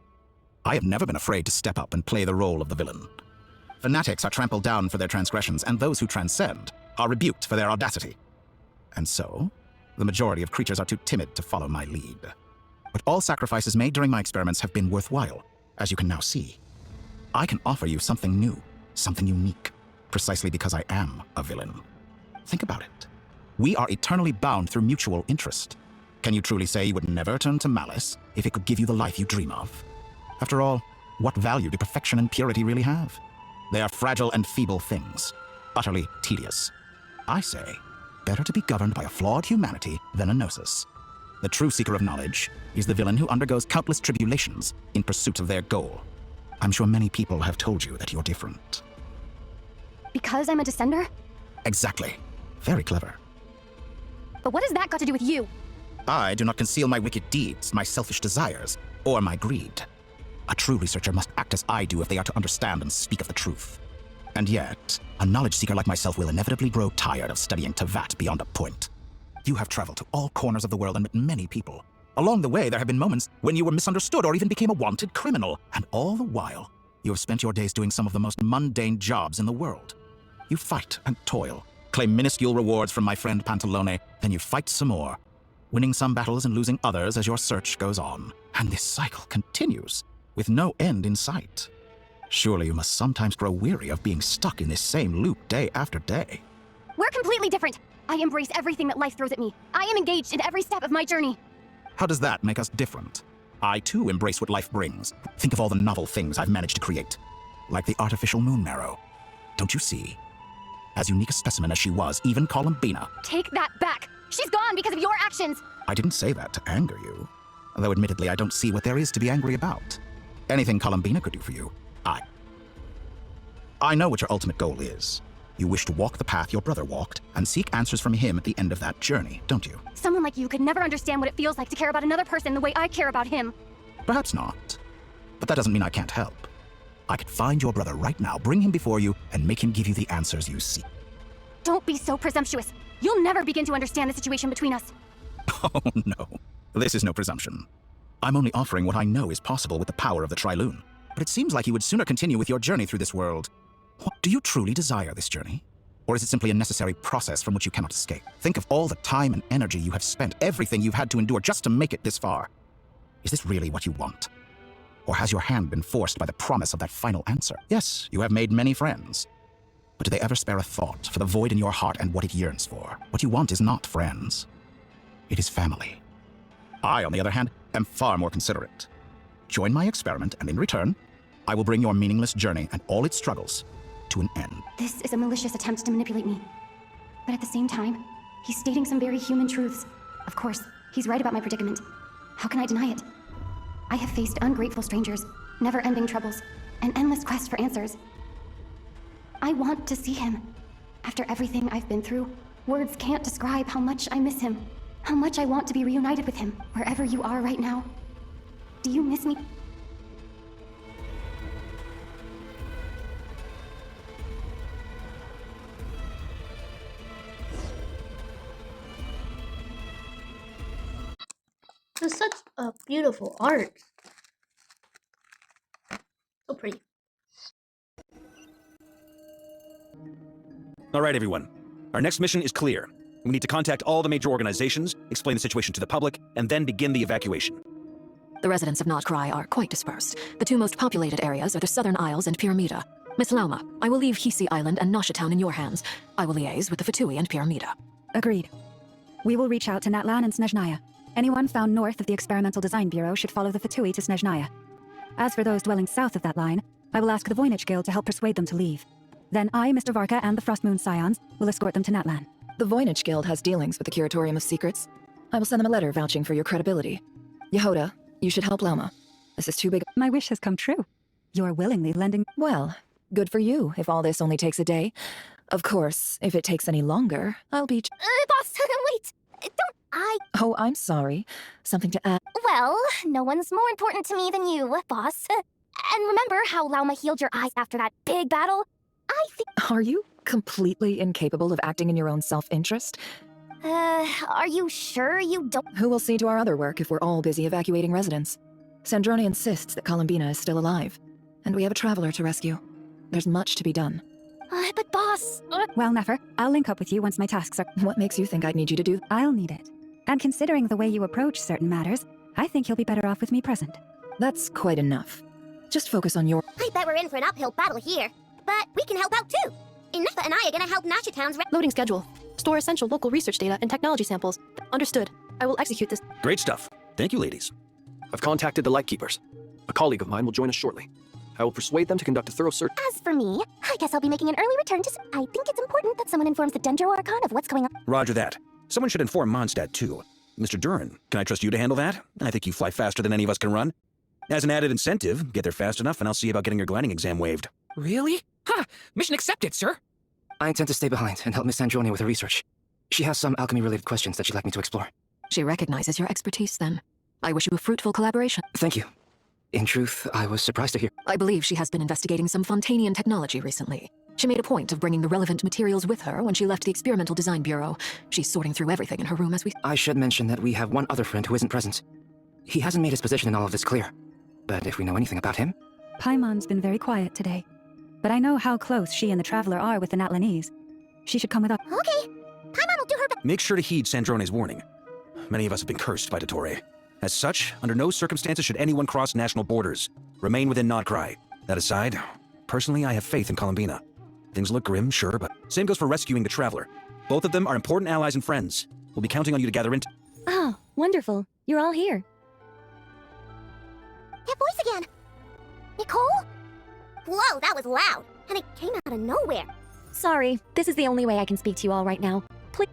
I have never been afraid to step up and play the role of the villain. Fanatics are trampled down for their transgressions, and those who transcend are rebuked for their audacity. And so, the majority of creatures are too timid to follow my lead. But all sacrifices made during my experiments have been worthwhile, as you can now see. I can offer you something new, something unique, precisely because I am a villain. Think about it. We are eternally bound through mutual interest. Can you truly say you would never turn to malice if it could give you the life you dream of? After all, what value do perfection and purity really have? They are fragile and feeble things, utterly tedious. I say, better to be governed by a flawed humanity than a gnosis. The true seeker of knowledge is the villain who undergoes countless tribulations in pursuit of their goal. I'm sure many people have told you that you're different. Because I'm a descender? Exactly. Very clever. But what has that got to do with you? I do not conceal my wicked deeds, my selfish desires, or my greed. A true researcher must act as I do if they are to understand and speak of the truth. And yet, a knowledge seeker like myself will inevitably grow tired of studying Tevat beyond a point. You have traveled to all corners of the world and met many people. Along the way, there have been moments when you were misunderstood or even became a wanted criminal. And all the while, you have spent your days doing some of the most mundane jobs in the world. You fight and toil, claim minuscule rewards from my friend Pantalone, then you fight some more, winning some battles and losing others as your search goes on. And this cycle continues, with no end in sight. Surely you must sometimes grow weary of being stuck in this same loop day after day. We're completely different. I embrace everything that life throws at me. I am engaged in every step of my journey. How does that make us different? I too embrace what life brings. Think of all the novel things I've managed to create. Like the artificial moon marrow. Don't you see? As unique a specimen as she was, even Columbina. Take that back. She's gone because of your actions. I didn't say that to anger you. Though admittedly, I don't see what there is to be angry about. Anything Columbina could do for you, I know what your ultimate goal is. You wish to walk the path your brother walked and seek answers from him at the end of that journey, don't you? Someone like you could never understand what it feels like to care about another person the way I care about him. Perhaps not. But that doesn't mean I can't help. I could find your brother right now, bring him before you, and make him give you the answers you seek. Don't be so presumptuous. You'll never begin to understand the situation between us. Oh, no. This is no presumption. I'm only offering what I know is possible with the power of the Trilune. But it seems like you would sooner continue with your journey through this world. Do you truly desire this journey? Or is it simply a necessary process from which you cannot escape? Think of all the time and energy you have spent, everything you've had to endure just to make it this far. Is this really what you want? Or has your hand been forced by the promise of that final answer? Yes, you have made many friends. But do they ever spare a thought for the void in your heart and what it yearns for? What you want is not friends. It is family. I, on the other hand, am far more considerate. Join my experiment, and in return, I will bring your meaningless journey and all its struggles to an end. This is a malicious attempt to manipulate me. But at the same time, he's stating some very human truths. Of course, he's right about my predicament. How can I deny it? I have faced ungrateful strangers, never-ending troubles, an endless quest for answers. I want to see him. After everything I've been through, words can't describe how much I miss him. How much I want to be reunited with him, wherever you are right now. Do you miss me? It's such a beautiful art. So pretty. All right, everyone. Our next mission is clear. We need to contact all the major organizations, explain the situation to the public, and then begin the evacuation. The residents of Nod Krai are quite dispersed. The two most populated areas are the Southern Isles and Pyramida. Miss Lauma, I will leave Hisi Island and Nosha Town in your hands. I will liaise with the Fatui and Pyramida. Agreed. We will reach out to Natlan and Snezhnaya. Anyone found north of the Experimental Design Bureau should follow the Fatui to Snezhnaya. As for those dwelling south of that line, I will ask the Voynich Guild to help persuade them to leave. Then I, Mr. Varka, and the Frostmoon Scions will escort them to Natlan. The Voynich Guild has dealings with the Curatorium of Secrets. I will send them a letter vouching for your credibility. Yehoda, you should help Lauma. This is too big. My wish has come true. You're willingly lending... Well, good for you if all this only takes a day. Of course, if it takes any longer, I'll be... Boss, wait! Don't I... Oh, I'm sorry. Something to add. Well, no one's more important to me than you, boss. And remember how Lauma healed your eyes after that big battle? I think... Are you completely incapable of acting in your own self-interest? Are you sure you don't... Who will see to our other work if we're all busy evacuating residents? Sandrone insists that Columbina is still alive, and we have a traveler to rescue. There's much to be done. But boss... Well, Nefer, I'll link up with you once my tasks are... What makes you think I'd need you to do? I'll need it. And considering the way you approach certain matters, I think you'll be better off with me present. That's quite enough. Just focus on your... I bet we're in for an uphill battle here. But we can help out too. Inefa and I are gonna help Nashatown's... Loading schedule. Store essential local research data and technology samples. Understood. I will execute this. Great stuff. Thank you, ladies. I've contacted the Lightkeepers. A colleague of mine will join us shortly. I will persuade them to conduct a thorough search. As for me, I guess I'll be making an early return to... I think it's important that someone informs the Dendro Archon of what's going on. Roger that. Someone should inform Mondstadt, too. Mr. Durin, can I trust you to handle that? I think you fly faster than any of us can run. As an added incentive, get there fast enough and I'll see about getting your gliding exam waived. Really? Ha! Mission accepted, sir. I intend to stay behind and help Miss Sandrone with her research. She has some alchemy-related questions that she'd like me to explore. She recognizes your expertise, then. I wish you a fruitful collaboration. Thank you. In truth, I was surprised to hear. I believe she has been investigating some Fontanian technology recently. She made a point of bringing the relevant materials with her when she left the Experimental Design Bureau. She's sorting through everything in her room as we... I should mention that we have one other friend who isn't present. He hasn't made his position in all of this clear. But if we know anything about him... Paimon's been very quiet today. But I know how close she and the Traveler are with the Natlanese. She should come with us. Okay. Paimon will do her best. Make sure to heed Sandrone's warning. Many of us have been cursed by Dottore. As such, under no circumstances should anyone cross national borders. Remain within Nod Krai. That aside, personally I have faith in Columbina. Things look grim, sure, but same goes for rescuing the Traveler. Both of them are important allies and friends. We'll be counting on you to gather in... Oh, wonderful. You're all here. That voice again. Nicole? Whoa, that was loud. And it came out of nowhere. Sorry, this is the only way I can speak to you all right now.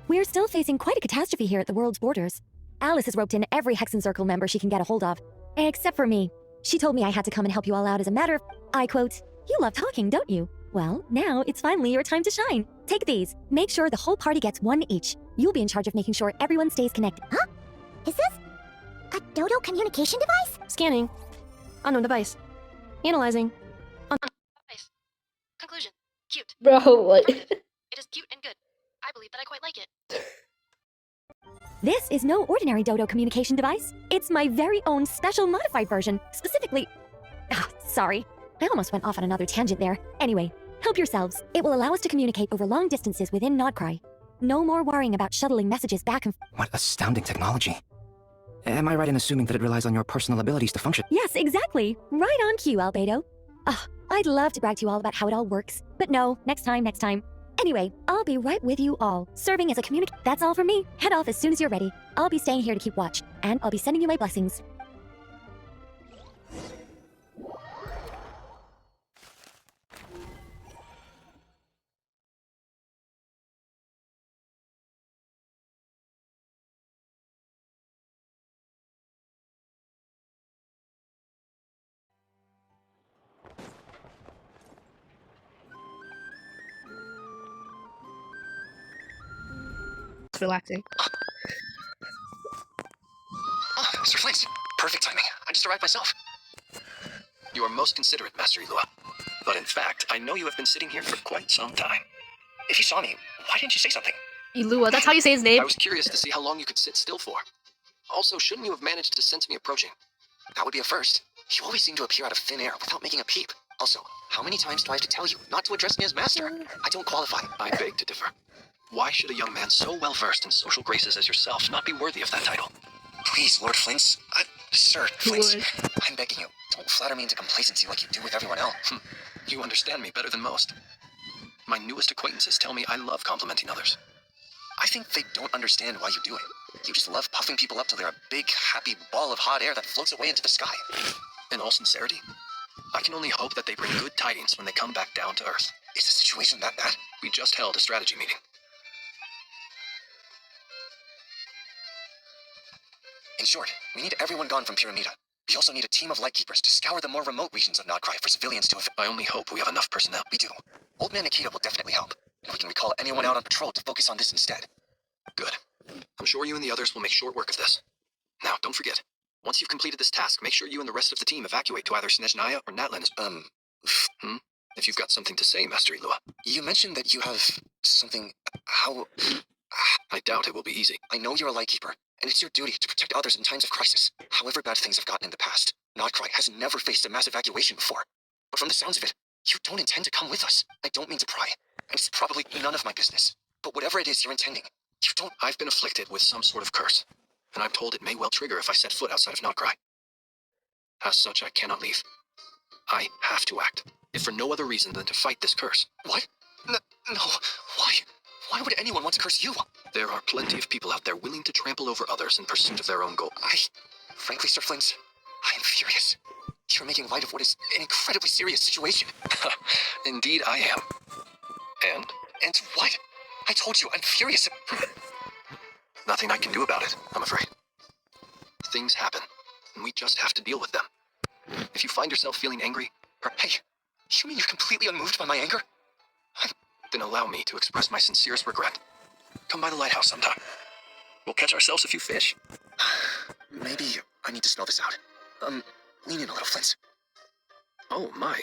We're still facing quite a catastrophe here at the world's borders. Alice has roped in every Hexen Circle member she can get a hold of. Except for me. She told me I had to come and help you all out as a matter of... I quote, "You love talking, don't you? Well, now it's finally your time to shine. Take these. Make sure the whole party gets one each. You'll be in charge of making sure everyone stays connected." Huh? Is this a Dodo communication device? Scanning. Unknown device. Analyzing. Unknown device. Conclusion. Cute. Bro, what? It is cute and good. I believe that I quite like it. This is no ordinary Dodo communication device. It's my very own special modified version, specifically... sorry. I almost went off on another tangent there. Anyway, help yourselves. It will allow us to communicate over long distances within Nod Krai. No more worrying about shuttling messages back and... What astounding technology. Am I right in assuming that it relies on your personal abilities to function? Yes, exactly. Right on cue, Albedo. I'd love to brag to you all about how it all works. But no, next time. Anyway, I'll be right with you all, serving as a That's all from me. Head off as soon as you're ready. I'll be staying here to keep watch, and I'll be sending you my blessings. It's relaxing. Oh, Sir Flint. Perfect timing. I just arrived myself. You are most considerate, Master Ilua. But in fact, I know you have been sitting here for quite some time. If you saw me, why didn't you say something? Ilua, that's how you say his name? I was curious to see how long you could sit still for. Also, shouldn't you have managed to sense me approaching? That would be a first. You always seem to appear out of thin air without making a peep. Also, how many times do I have to tell you not to address me as Master? I don't qualify. I beg to differ. Why should a young man so well-versed in social graces as yourself not be worthy of that title? Please, Lord Flint's... Sir Flint's... I'm begging you, don't flatter me into complacency like you do with everyone else. You understand me better than most. My newest acquaintances tell me I love complimenting others. I think they don't understand why you do it. You just love puffing people up till they're a big, happy ball of hot air that floats away into the sky. In all sincerity, I can only hope that they bring good tidings when they come back down to Earth. Is the situation that bad? We just held a strategy meeting. In short, we need everyone gone from Pyramida. We also need a team of Lightkeepers to scour the more remote regions of Nod Krai for civilians to... I only hope we have enough personnel. We do. Old Man Nikita will definitely help. And we can recall anyone out on patrol to focus on this instead. Good. I'm sure you and the others will make short work of this. Now, don't forget. Once you've completed this task, make sure you and the rest of the team evacuate to either Snezhnaya or Natlan. If you've got something to say, Master Ilua. You mentioned that you have something... How... I doubt it will be easy. I know you're a Lightkeeper, and it's your duty to protect others in times of crisis. However bad things have gotten in the past, Nod Krai has never faced a mass evacuation before. But from the sounds of it, you don't intend to come with us. I don't mean to pry, and it's probably none of my business. But whatever it is you're intending, you don't... I've been afflicted with some sort of curse, and I'm told it may well trigger if I set foot outside of Nod Krai. As such, I cannot leave. I have to act, if for no other reason than to fight this curse. What? No. Why? Why would anyone want to curse you? There are plenty of people out there willing to trample over others in pursuit of their own goal. Frankly, Sir Flint, I am furious. You're making light of what is an incredibly serious situation. Indeed, I am. And what? I told you, I'm furious. Nothing I can do about it, I'm afraid. Things happen, and we just have to deal with them. If you find yourself feeling angry... Hey, you mean you're completely unmoved by my anger? Then allow me to express my sincerest regret. Come by the lighthouse sometime. We'll catch ourselves a few fish. Maybe I need to smell this out. Lean in a little, Flint. Oh my,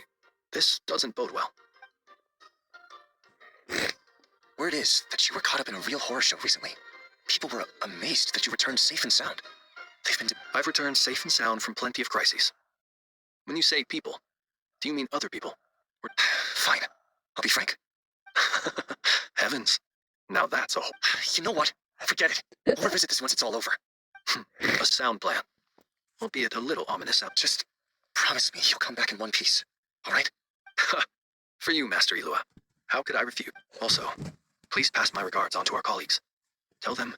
this doesn't bode well. Word is that you were caught up in a real horror show recently. People were amazed that you returned safe and sound. I've returned safe and sound from plenty of crises. When you say people, do you mean other people? Or... Fine, I'll be frank. Heavens, now that's a whole... You know what? Forget it. We'll revisit this once it's all over. A sound plan. Albeit a little ominous. Just promise me you'll come back in one piece, all right? For you, Master Ilua. How could I refuse? Also, please pass my regards on to our colleagues. Tell them,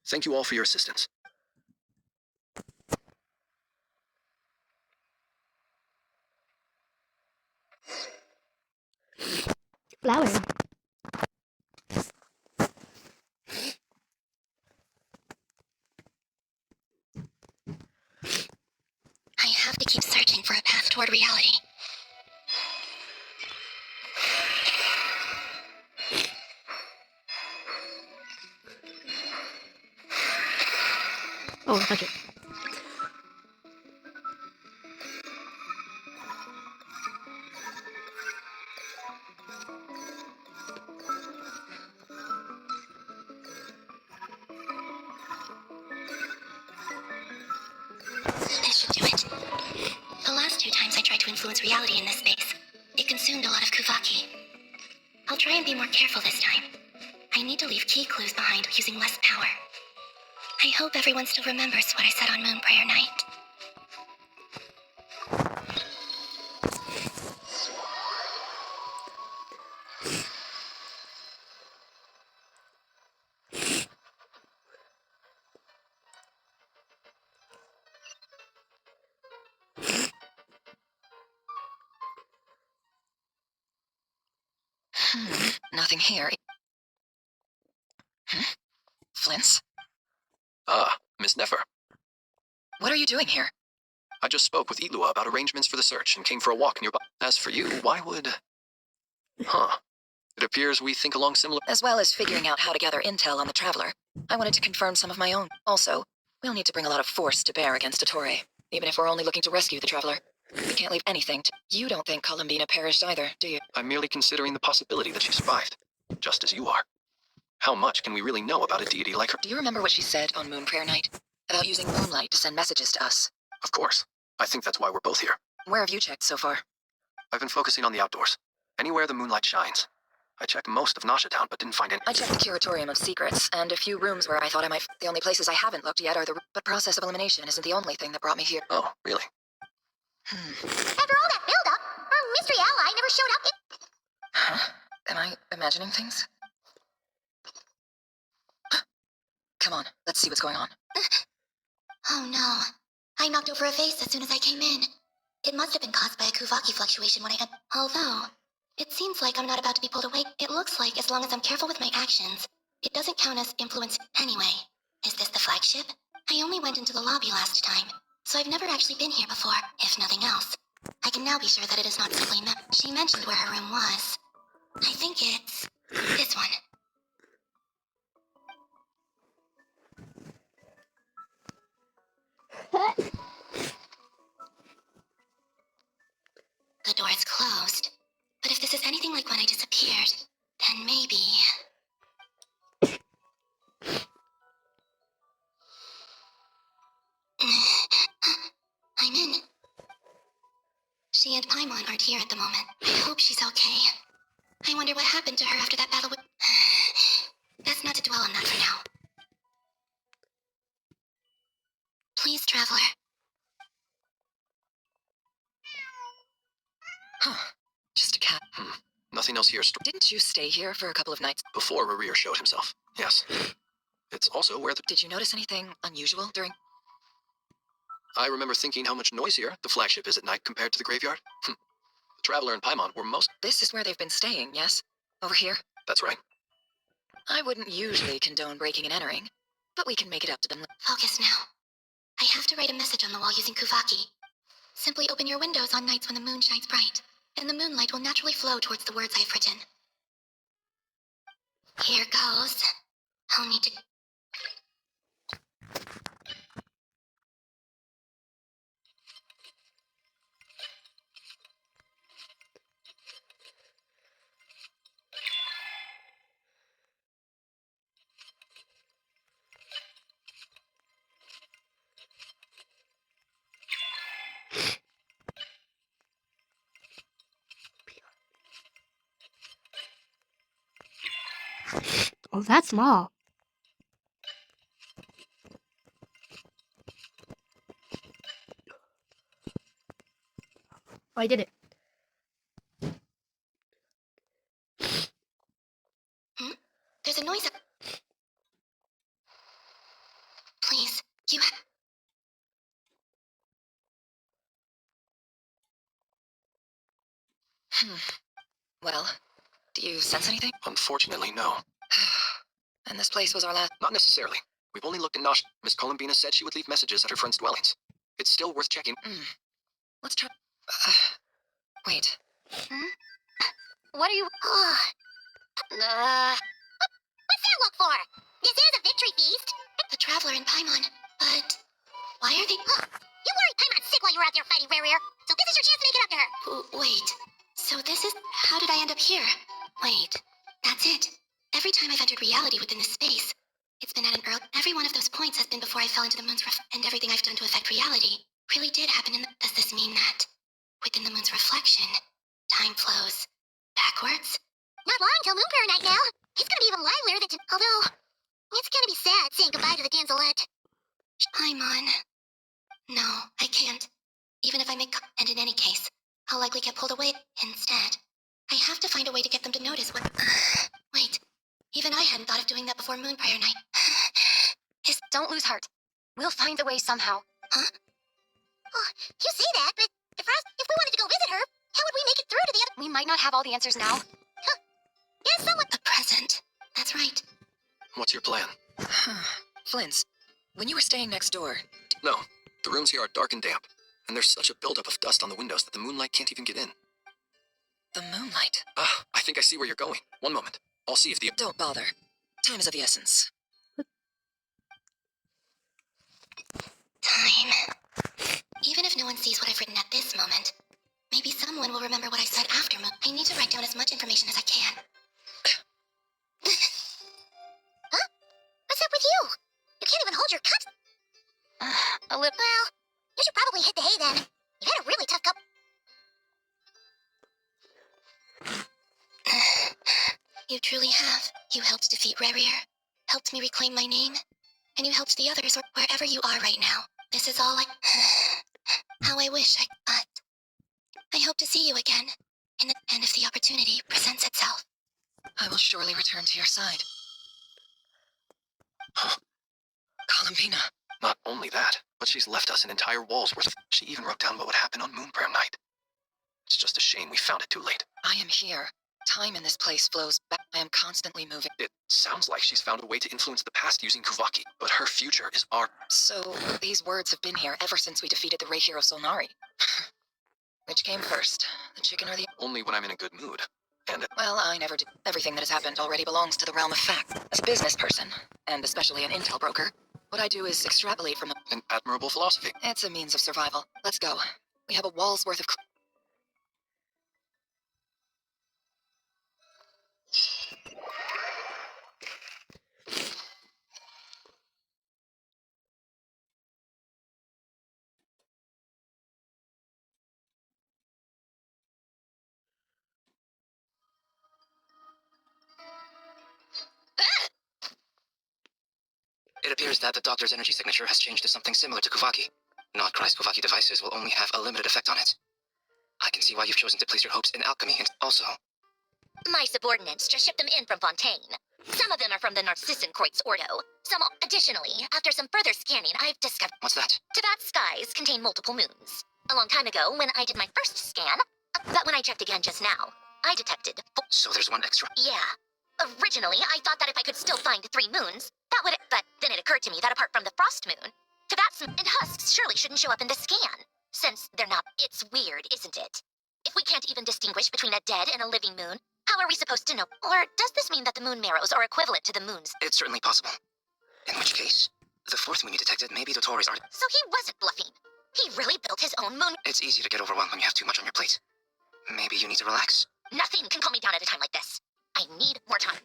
thank you all for your assistance. Flower. I have to keep searching for a path toward reality. Oh, touch it. This should do it. The last 2 times I tried to influence reality in this space, it consumed a lot of Kuvaki. I'll try and be more careful this time. I need to leave key clues behind using less power. I hope everyone still remembers what I said on Moon Prayer Night. Nothing here. Flints? Ah, Miss Nefer. What are you doing here? I just spoke with Ilua about arrangements for the search and came for a walk nearby. As for you, why would... It appears we think along similar... As well as figuring out how to gather intel on the Traveler, I wanted to confirm some of my own. Also, we'll need to bring a lot of force to bear against Dottore, even if we're only looking to rescue the Traveler. We can't leave anything to... You don't think Columbina perished either, do you? I'm merely considering the possibility that she survived, just as you are. How much can we really know about a deity like her? Do you remember what she said on Moon Prayer Night? About using moonlight to send messages to us? Of course. I think that's why we're both here. Where have you checked so far? I've been focusing on the outdoors. Anywhere the moonlight shines. I checked most of Nasha Town, but didn't find any. I checked the Curatorium of Secrets, and a few rooms where I thought I might... The only places I haven't looked yet are the... But process of elimination isn't the only thing that brought me here. Oh, really? After all that build-up, our mystery ally never showed up. Huh? Am I imagining things? Come on, let's see what's going on. Oh no. I knocked over a vase as soon as I came in. It must have been caused by a Kuvaki fluctuation when I... Although, It seems like I'm not about to be pulled away. It looks like as long as I'm careful with my actions, it doesn't count as influence anyway. Is this the flagship? I only went into the lobby last time, so I've never actually been here before, if nothing else. I can now be sure that it is not simply She mentioned where her room was. I think it's this one. The door is closed. But if this is anything like when I disappeared, then maybe... I'm in. She and Paimon aren't here at the moment. I hope she's okay. I wonder what happened to her after that battle with... Best not to dwell on that for now. Please, Traveler. Huh. Just a cat. Nothing else here. Didn't you stay here for a couple of nights? Before Rerir showed himself. Yes. It's also where the... Did you notice anything unusual during... I remember thinking how much noisier the flagship is at night compared to the graveyard. The Traveler and Paimon were most... This is where they've been staying, yes? Over here? That's right. I wouldn't usually condone breaking and entering, but we can make it up to them. Focus now. I have to write a message on the wall using Kuvaki. Simply open your windows on nights when the moon shines bright, and the moonlight will naturally flow towards the words I've written. Here goes. I'll need to... Oh, that's small. Oh, I did it. There's a noise. Please, you Well, do you sense anything? Unfortunately, no. And this place was our last... Not necessarily. We've only looked in Nosh. Miss Columbina said she would leave messages at her friends' dwellings. It's still worth checking. Let's try... wait. What are you... What's that look for? This is a victory feast. The Traveler and Paimon. But... why are they... You worried Paimon's sick while you were out there fighting Rerir, so this is your chance to make it up to her. Wait. So this is... How did I end up here? Wait. That's it. Every time I've entered reality within this space, it's been at an early... Every one of those points has been before I fell into the moon's and everything I've done to affect reality really did happen in the... Does this mean that within the moon's reflection, time flows backwards? Not long till Moon Prayer Night now. It's gonna be even livelier than... Although, it's gonna be sad saying goodbye to the damselette. Paimon. No, I can't. Even if I make... And in any case, I'll likely get pulled away instead. I have to find a way to get them to notice what... Wait. Even I hadn't thought of doing that before Moon Prayer Night. Don't lose heart. We'll find a way somehow. Huh? Oh, you say that, but if we wanted to go visit her, how would we make it through to the other... We might not have all the answers now. Yes, someone... The present. That's right. What's your plan? Flint's, when you were staying next door... No. The rooms here are dark and damp, and there's such a buildup of dust on the windows that the moonlight can't even get in. The moonlight? I think I see where you're going. One moment. I'll see if the... Don't bother. Time is of the essence. Time. Even if no one sees what I've written at this moment, maybe someone will remember what I said after I need to write down as much information as I can. Huh? What's up with you? You can't even hold your cups. A little... Well, you should probably hit the hay then. You've had a really tough couple... You truly have. You helped defeat Rerir, helped me reclaim my name, and you helped the others wherever you are right now. This is all how I wish but I hope to see you again, and if the opportunity presents itself. I will surely return to your side. Columbina. Not only that, but she's left us an entire wall's worth of... She even wrote down what would happen on Moon Prayer Night. It's just a shame we found it too late. I am here. Time in this place flows back. I am constantly moving. It sounds like she's found a way to influence the past using Kuvaki, but her future is our... So, these words have been here ever since we defeated the Rey hero Solnari. Which came first, the chicken or the... Only when I'm in a good mood. And... Well, I never did. Everything that has happened already belongs to the realm of fact. As a business person, and especially an intel broker, what I do is extrapolate from An admirable philosophy. It's a means of survival. Let's go. We have a wall's worth of... It appears that the doctor's energy signature has changed to something similar to Kuvaki. Nod Krai's Kuvaki devices will only have a limited effect on it. I can see why you've chosen to place your hopes in alchemy, and also... My subordinates just shipped them in from Fontaine. Some of them are from the Narcissenkreuz Ordo. Additionally, after some further scanning, I've discovered... What's that? Tibet's skies contain multiple moons. A long time ago, when I did my first scan, but when I checked again just now, I detected... So there's one extra? Yeah. Originally, I thought that if I could still find 3 moons, that would... But then it occurred to me that apart from the frost moon, Tibet's and husks surely shouldn't show up in the scan. Since they're not... It's weird, isn't it? If we can't even distinguish between a dead and a living moon, how are we supposed to know? Or does this mean that the moon marrows are equivalent to the moons? It's certainly possible. In which case, the 4th moon you detected may be Dotori's art. So he wasn't bluffing. He really built his own moon. It's easy to get overwhelmed when you have too much on your plate. Maybe you need to relax. Nothing can calm me down at a time like this. I need more time.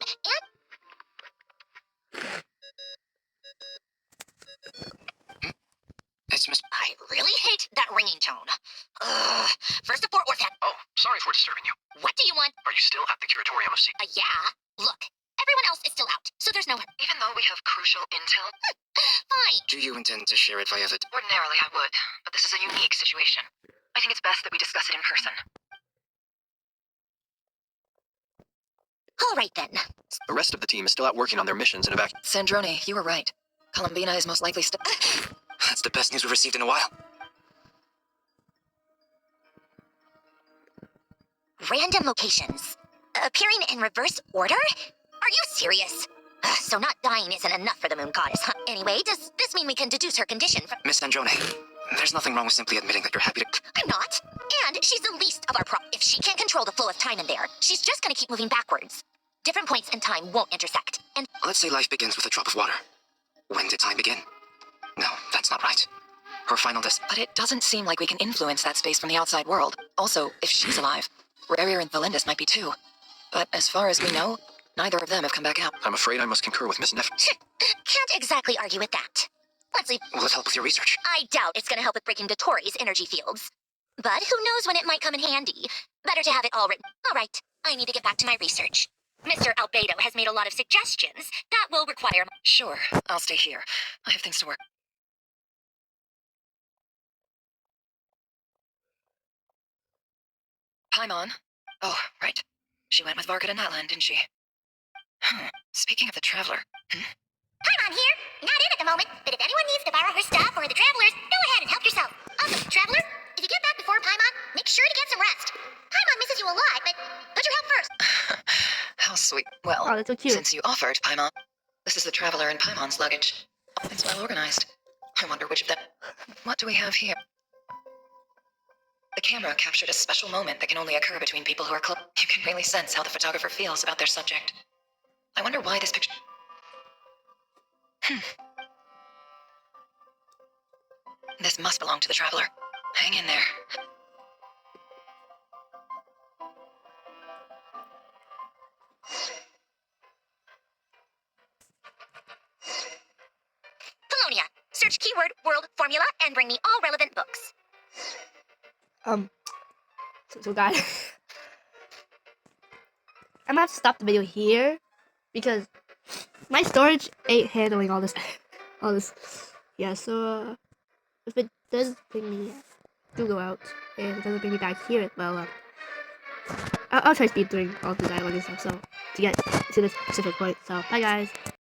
It's Miss... I really hate that ringing tone. First the Fort Worth head. Oh, sorry for disturbing you. What do you want? Are you still at the Curatorium of Secrets? Yeah. Look, everyone else is still out, so there's no... Even though we have crucial intel? Fine. Do you intend to share it via the... Ordinarily I would, but this is a unique situation. I think it's best that we discuss it in person. All right, then. The rest of the team is still out working on their missions in Sandrone, you were right. Columbina is most likely still... That's the best news we've received in a while. Random locations. Appearing in reverse order? Are you serious? So not dying isn't enough for the moon goddess, huh? Anyway, does this mean we can deduce her condition from... Miss Sandrone, there's nothing wrong with simply admitting that you're happy to... I'm not. And she's the least of our If she can't control the flow of time in there, she's just gonna keep moving backwards. Different points in time won't intersect, and... Let's say life begins with a drop of water. When did time begin? No, that's not right. Her final But it doesn't seem like we can influence that space from the outside world. Also, if she's alive, Rarier and Valindus might be too. But as far as we know, neither of them have come back out. I'm afraid I must concur with Miss Neff. Can't exactly argue with that. Let's leave... Will it help with your research? I doubt it's gonna help with breaking Dotori's energy fields. But who knows when it might come in handy. Better to have it all written. All right, I need to get back to my research. Mr. Albedo has made a lot of suggestions that will require... Sure, I'll stay here. I have things to work. Paimon. Oh, right. She went with Varka to Natlan, didn't she? Speaking of the Traveler... Paimon here. Not in at the moment, but if anyone needs to borrow her stuff or the Travelers, go ahead and help yourself. Also, Traveler, if you get back before Paimon, make sure to get some rest. Paimon misses you a lot, but put your help first. How sweet. Well, Oh, that's so cute. since you offered, Paimon, this is the Traveler and Paimon's luggage. It's well organized. I wonder which of them... What do we have here? The camera captured a special moment that can only occur between people who are close. You can really sense how the photographer feels about their subject. I wonder why this picture... This must belong to the Traveler. Hang in there. Polonia, search keyword world formula and bring me all relevant books. So guys, I'm gonna have to stop the video here because my storage ain't handling all this. Yeah, so if it does bring me do go out and it doesn't bring me back here, well, I'll try speed through all the dialogue and stuff. So to get to this specific point. So bye guys.